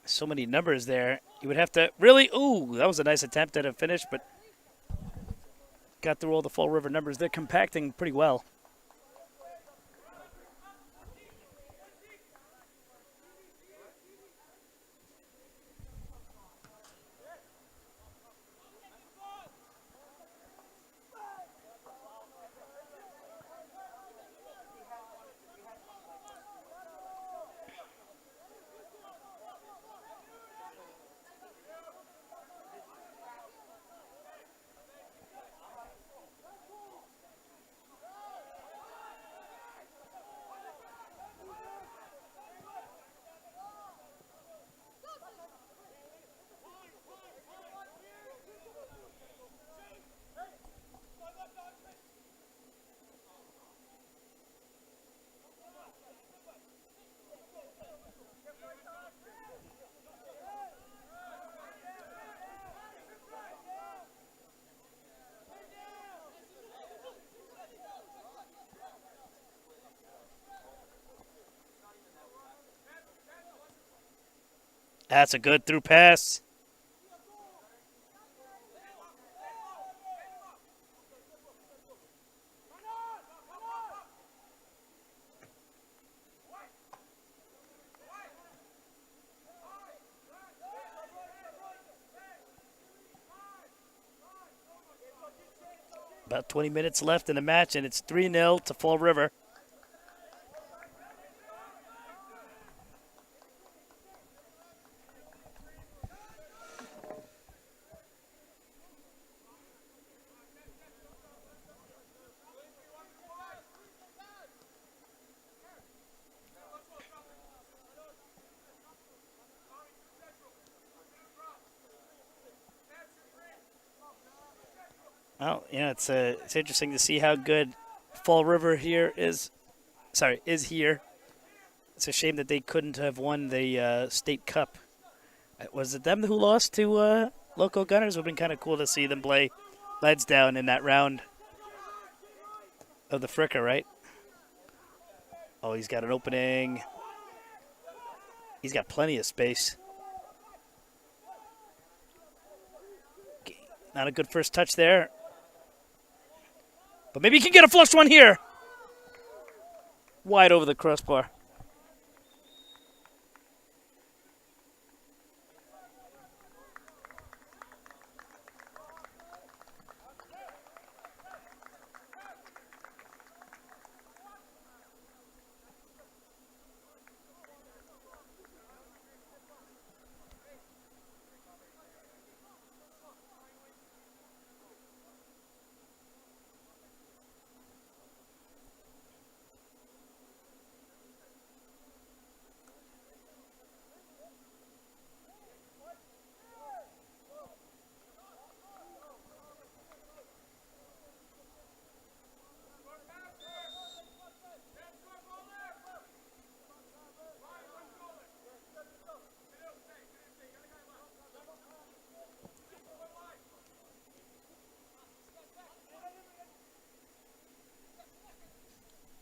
So many numbers there. You would have to really. Ooh, that was a nice attempt at a finish, but got through all the Fall River numbers. They're compacting pretty well. That's a good through pass. About 20 minutes left in the match, and it's 3-0 to Fall River. Well, it's interesting to see how good Fall River is here. It's a shame that they couldn't have won the state cup. Was it them who lost to Local Gunners? It would have been kind of cool to see them play Leadsdown in that round of the Fricker, right? Oh, he's got an opening. He's got plenty of space. Not a good first touch there. But maybe he can get a flush one here. Wide over the crossbar.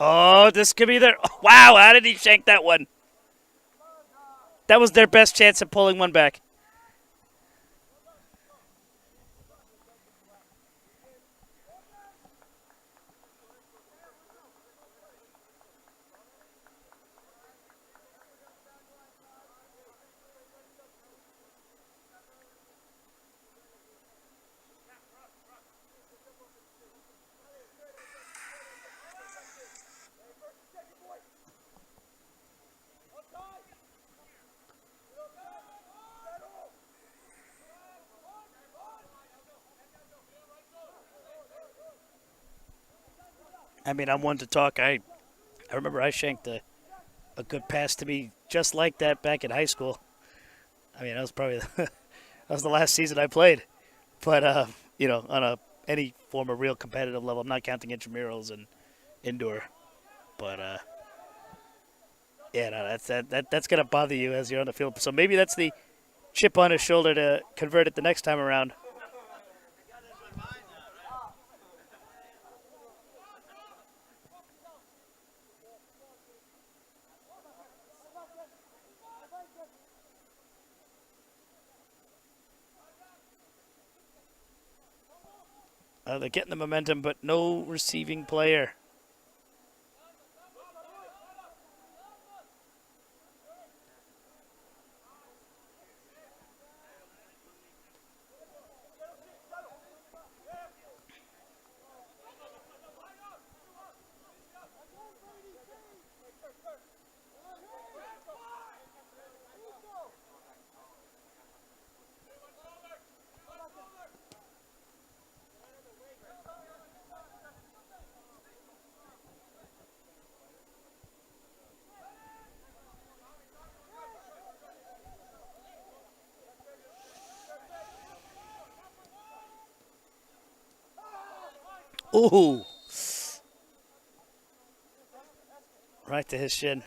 Oh, this could be their... Oh, wow, how did he shank that one? That was their best chance at pulling one back. I mean, I'm one to talk. I remember I shanked a good pass to me just like that back in high school. I mean, that was probably that was the last season I played. But on any form of real competitive level, I'm not counting intramurals and indoor. But no, that's gonna bother you as you're on the field. So maybe that's the chip on his shoulder to convert it the next time around. They're getting the momentum, but no receiving player. Ooh. Right to his shin.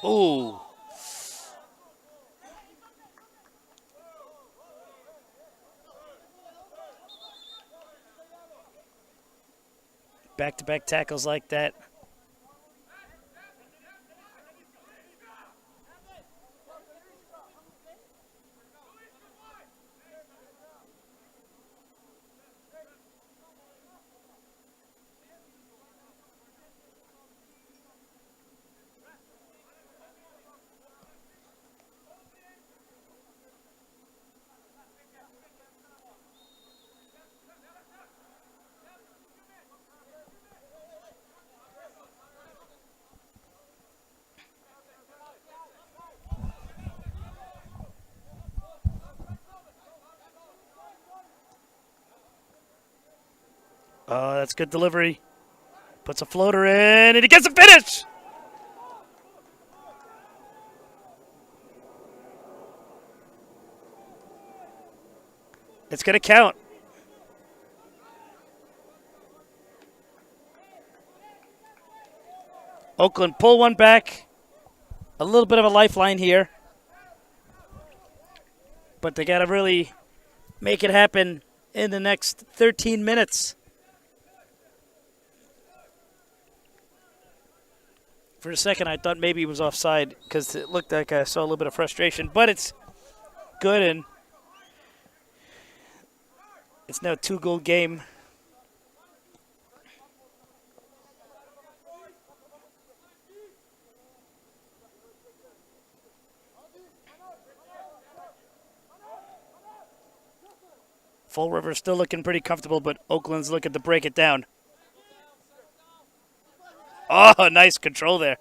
Ooh. Back-to-back tackles like that. Oh, that's good delivery. Puts a floater in, and he gets a finish! It's going to count. Oaklyn pull one back. A little bit of a lifeline here. But they got to really make it happen in the next 13 minutes. For a second, I thought maybe he was offside because it looked like I saw a little bit of frustration. But it's good, and it's now a 2-goal game. Fall River still looking pretty comfortable, but Oakland's looking to break it down. Oh, nice control there.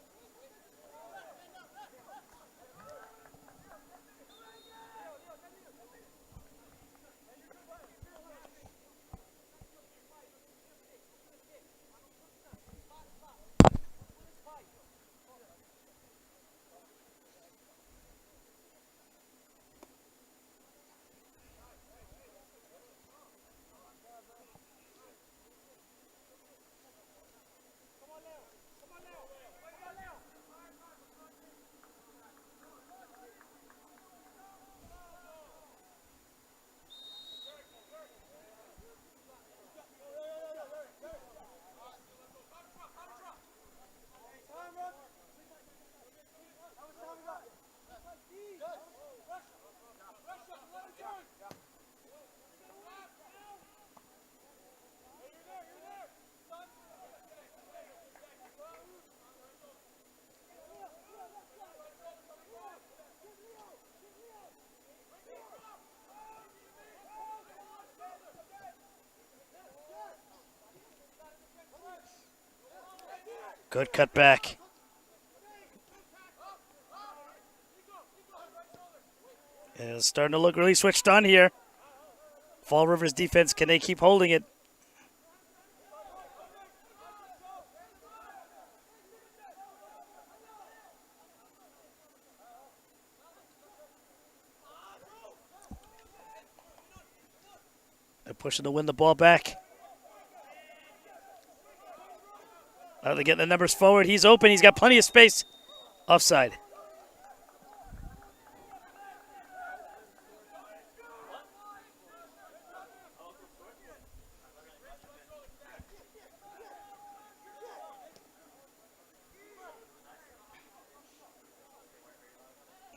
Good cut back. And it's starting to look really switched on here. Fall River's defense, can they keep holding it? They're pushing to win the ball back. They're getting the numbers forward. He's open. He's got plenty of space. Offside.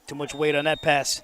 Too much weight on that pass.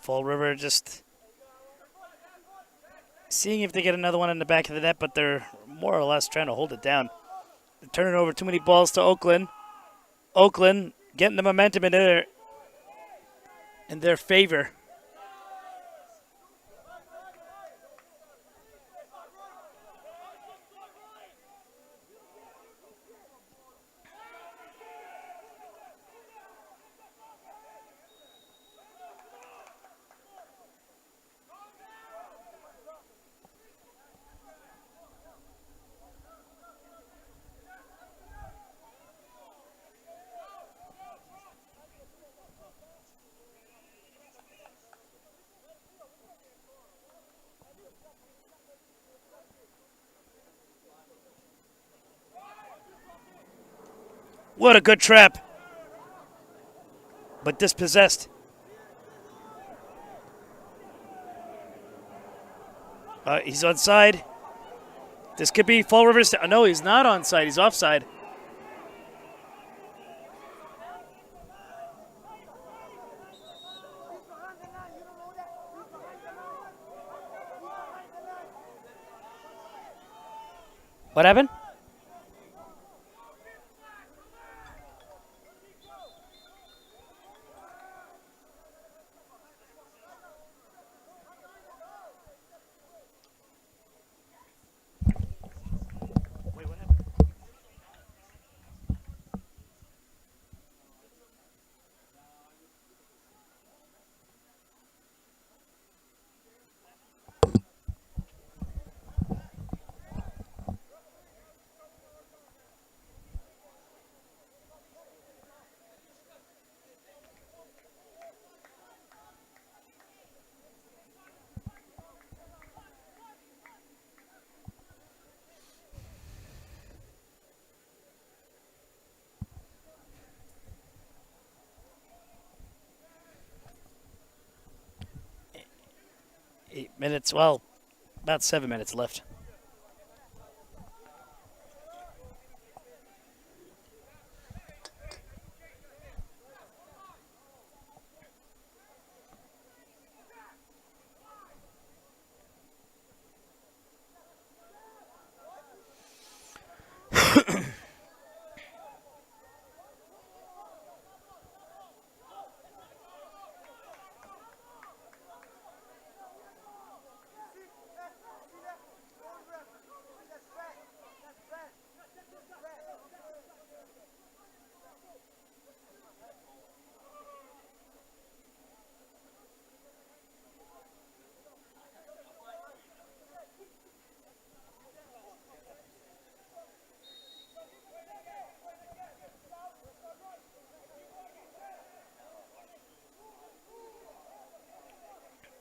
Fall River just seeing if they get another one in the back of the net, but they're more or less trying to hold it down. They're turning over too many balls to Oaklyn. Oaklyn getting the momentum in their favor. What a good trap. But dispossessed. He's onside. This could be Fall River's. No, he's not onside. He's offside. What happened? Minutes, well, about 7 minutes left.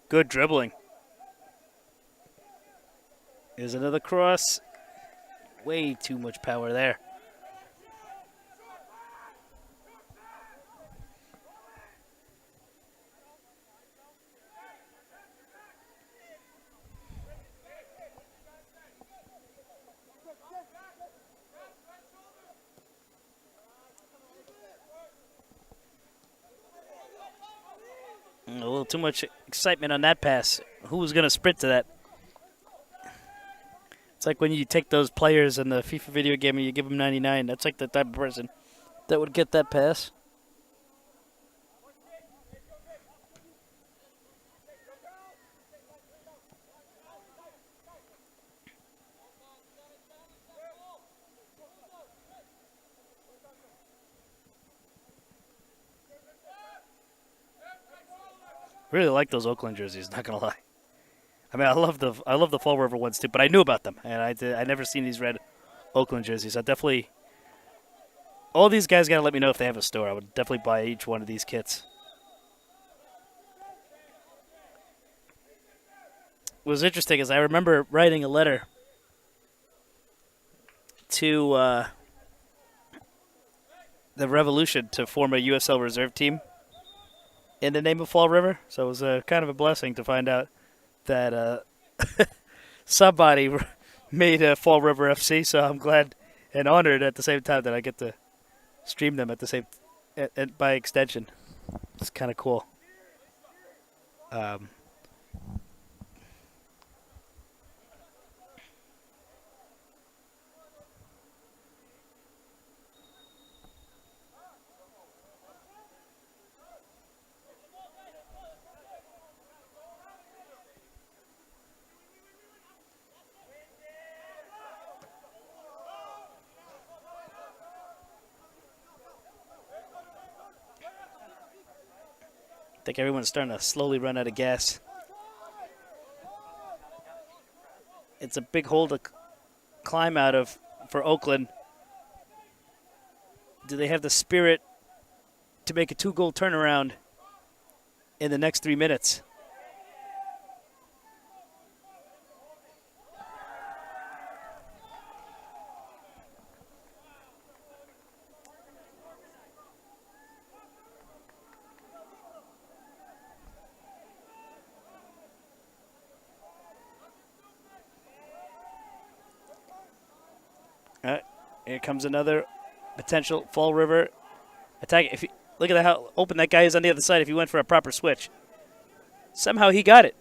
Good dribbling. Here's another cross. Way too much power there. A little too much excitement on that pass. Who was going to sprint to that? It's like when you take those players in the FIFA video game and you give them 99. That's like the type of person that would get that pass. Really like those Oaklyn jerseys, not gonna lie. I mean, I love the Fall River ones too, but I knew about them, and I never seen these red Oaklyn jerseys. I definitely, all these guys gotta let me know if they have a store. I would definitely buy each one of these kits. What was interesting is I remember writing a letter to the Revolution to form a USL reserve team in the name of Fall River. So it was kind of a blessing to find out that somebody made a Fall River FC. So I'm glad and honored at the same time that I get to stream them at the same, by extension. It's kind of cool. I think everyone's starting to slowly run out of gas. It's a big hole to climb out of for Oaklyn. Do they have the spirit to make a 2-goal turnaround in the next 3 minutes? Here comes another potential Fall River attack. If you, look at how open that guy is on the other side if he went for a proper switch. Somehow he got it.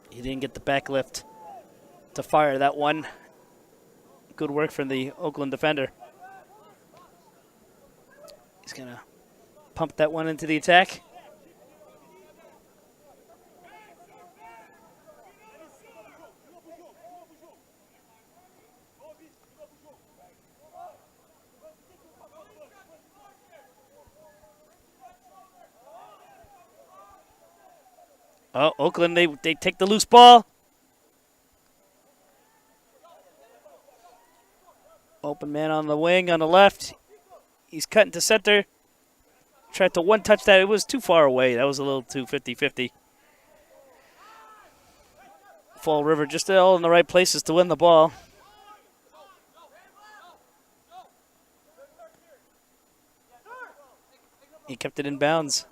He didn't get the back lift to fire that one. Good work from the Oaklyn defender. He's going to pump that one into the attack. Oh, Oaklyn, they take the loose ball. Open man on the wing on the left. He's cutting to center. Tried to one-touch that. It was too far away. That was a little too 50-50. Fall River just all in the right places to win the ball. He kept it in bounds.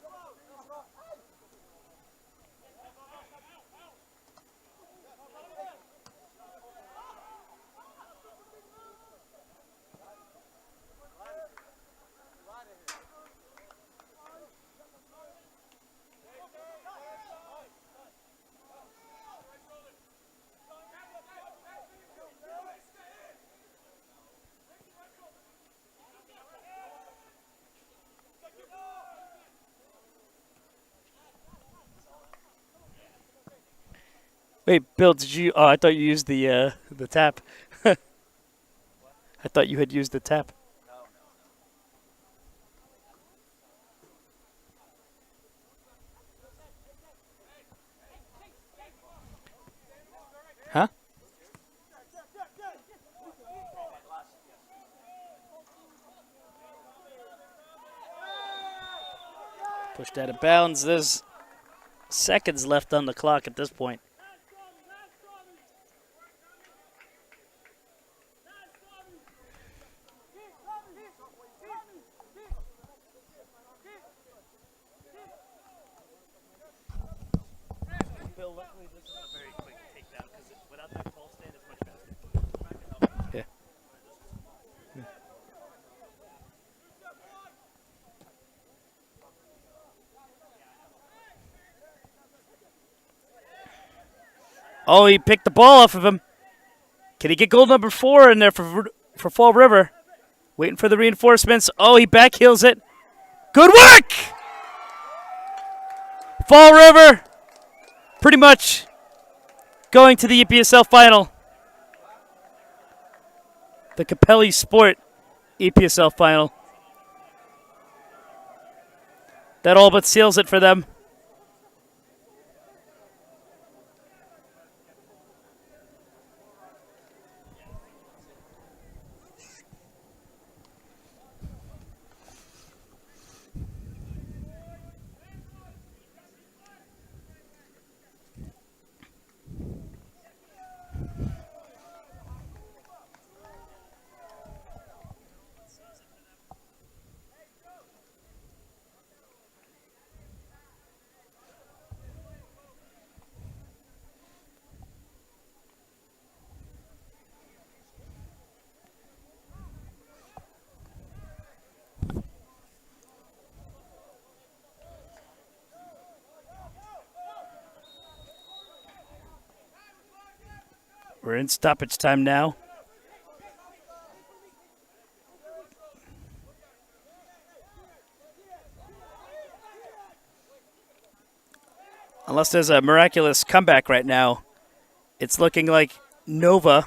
Wait, Bill, did you? Oh, I thought you used the tap. I thought you had used the tap. Huh? Pushed out of bounds. There's seconds left on the clock at this point. Bill, luckily this is a very quick takedown because without that pole stand, it's much faster. Yeah. Oh, he picked the ball off of him. Can he get goal number 4 in there for Fall River? Waiting for the reinforcements. Oh, he backheels it. Good work! Fall River pretty much going to the EPSL final. The Capelli Sport EPSL final. That all but seals it for them. We're in stoppage time now. Unless there's a miraculous comeback right now, it's looking like Nova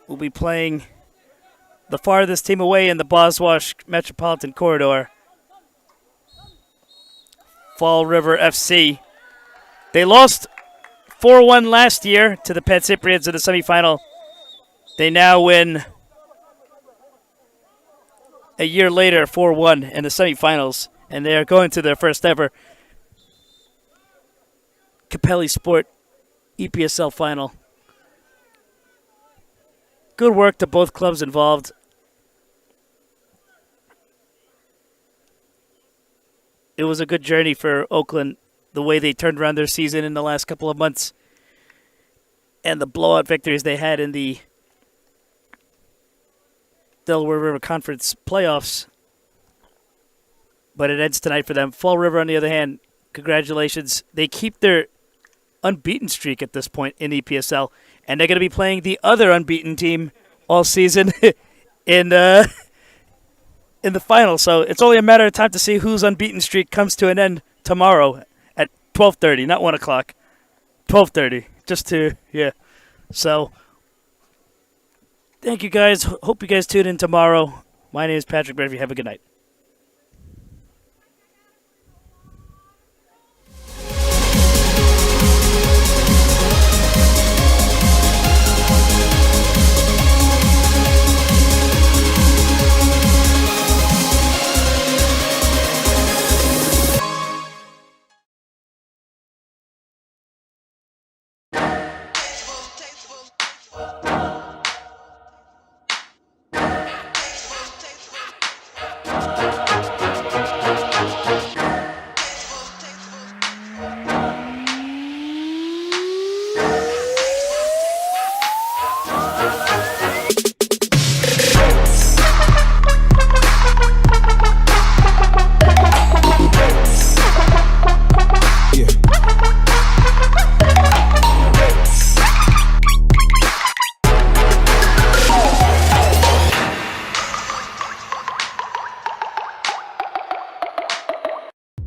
will be playing the farthest team away in the Boswash Metropolitan Corridor. Fall River FC. They lost 4-1 last year to the Pet Cyprians in the semifinal. They now win a year later 4-1 in the semifinals, and they are going to their first ever Capelli Sport EPSL final. Good work to both clubs involved. it was a good journey for Oaklyn, the way they turned around their season in the last couple of months, and the blowout victories they had in the Delaware River Conference playoffs. But it ends tonight for them. Fall River, on the other hand, congratulations. They keep their unbeaten streak at this point in EPSL, and they're going to be playing the other unbeaten team all season in the final. So it's only a matter of time to see whose unbeaten streak comes to an end tomorrow at 12:30, not 1 o'clock. 12:30, just to, yeah. So thank you guys. Hope you guys tune in tomorrow. My name is Patrick Murphy. Have a good night.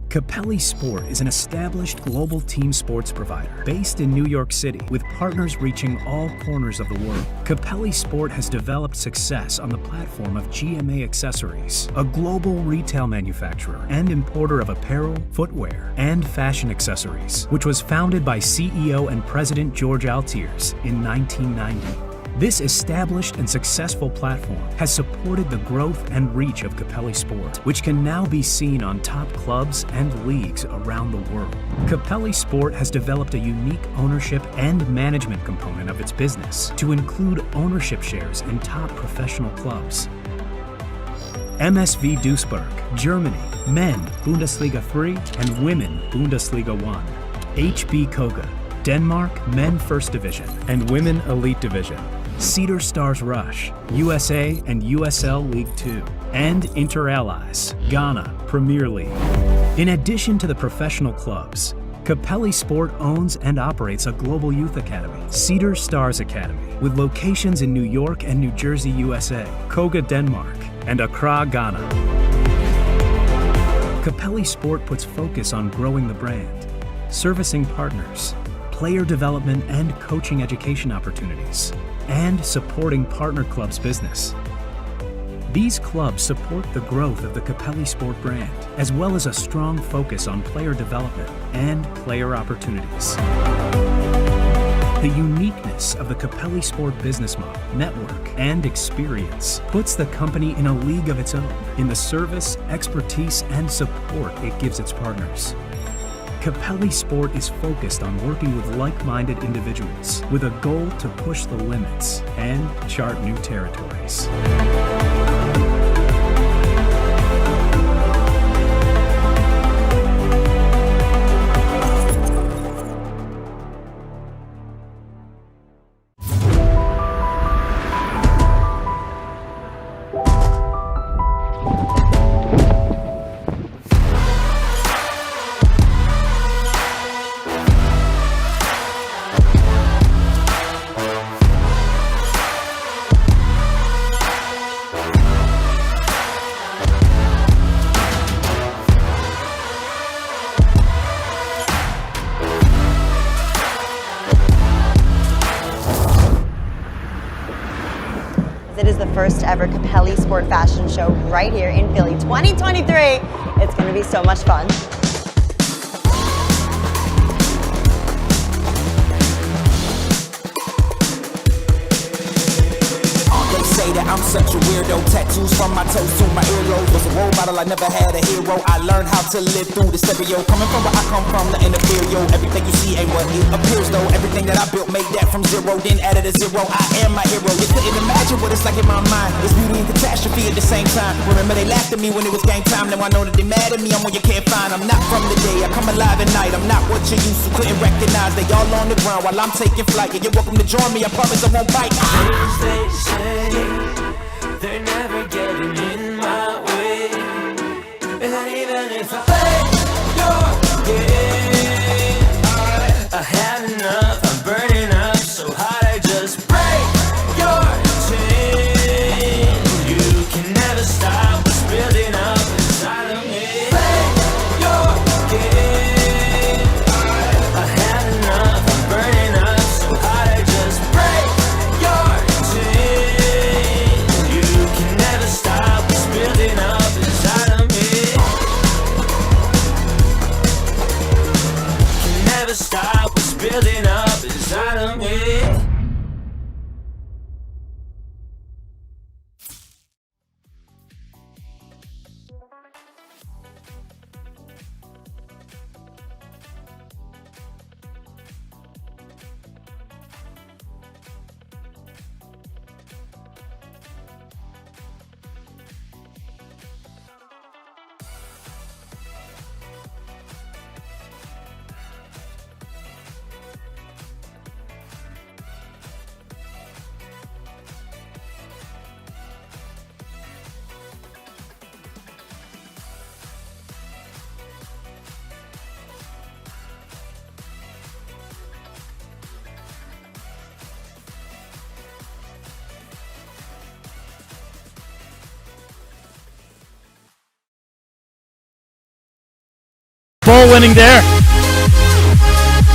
Capelli Sport is an established global team sports provider based in New York City with partners reaching all corners of the world. Capelli Sport has developed success on the platform of GMA Accessories, a global retail manufacturer and importer of apparel, footwear, and fashion accessories, which was founded by CEO and President George Altiers in 1990. This established and successful platform has supported the growth and reach of Capelli Sport, which can now be seen on top clubs and leagues around the world. Capelli Sport has developed a unique ownership and management component of its business to include ownership shares in top professional clubs. MSV Duisburg, Germany, men Bundesliga 3 and women Bundesliga 1. HB Koga, Denmark, men First Division and women Elite Division. Cedar Stars Rush, USA and USL League 2, and Inter Allies, Ghana, Premier League. In addition to the professional clubs, Capelli Sport owns and operates a global youth academy, Cedar Stars Academy, with locations in New York and New Jersey, USA, Koga, Denmark, and Accra, Ghana. Capelli Sport puts focus on growing the brand, servicing partners, player development and coaching education opportunities, and supporting partner clubs' business. These clubs support the growth of the Capelli Sport brand, as well as a strong focus on player development and player opportunities. The uniqueness of the Capelli Sport business model, network, and experience puts the company in a league of its own in the service, expertise, and support it gives its partners. Capelli Sport is focused on working with like-minded individuals with a goal to push the limits and chart new territories. It is the first ever Capelli Sport Fashion Show right here in Philly 2023. It's going to be so much fun. They say that I'm such a weirdo. weirdo. Tattoos from my toes to my earlobe. Was a role model, I never had a hero. I learned how to live through the stereo. Coming from where I come from, the inferior. Everything you see ain't what it appears though. Everything that I built made that from zero, then added a zero. I am my hero. You couldn't imagine what it's like in my mind. It's beauty and catastrophe at the same time. Remember they laughed at me when it was game time. Now I know that they mad at me. I'm one you can't find. I'm not from the day. I come alive at night. I'm not what you used to. Couldn't recognize. They all on the ground while I'm taking flight. And you're welcome to join me. I promise I won't bite. Things they say, they're never getting in my way. And even if I play your game, I had enough. I'm burning up so hot I just break your chain. You can never stop what's building up inside of me. Play your game. I had enough. I'm burning up so hot I just break your chain. You can never stop what's building up inside of me. Can never stop what's building up inside of me. Ball winning there.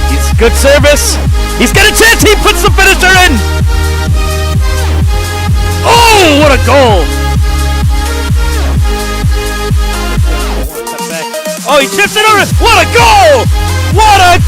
He's good service. He's got a chance. He puts the finisher in. Oh, what a goal. Oh, he chips it over. What a goal. What a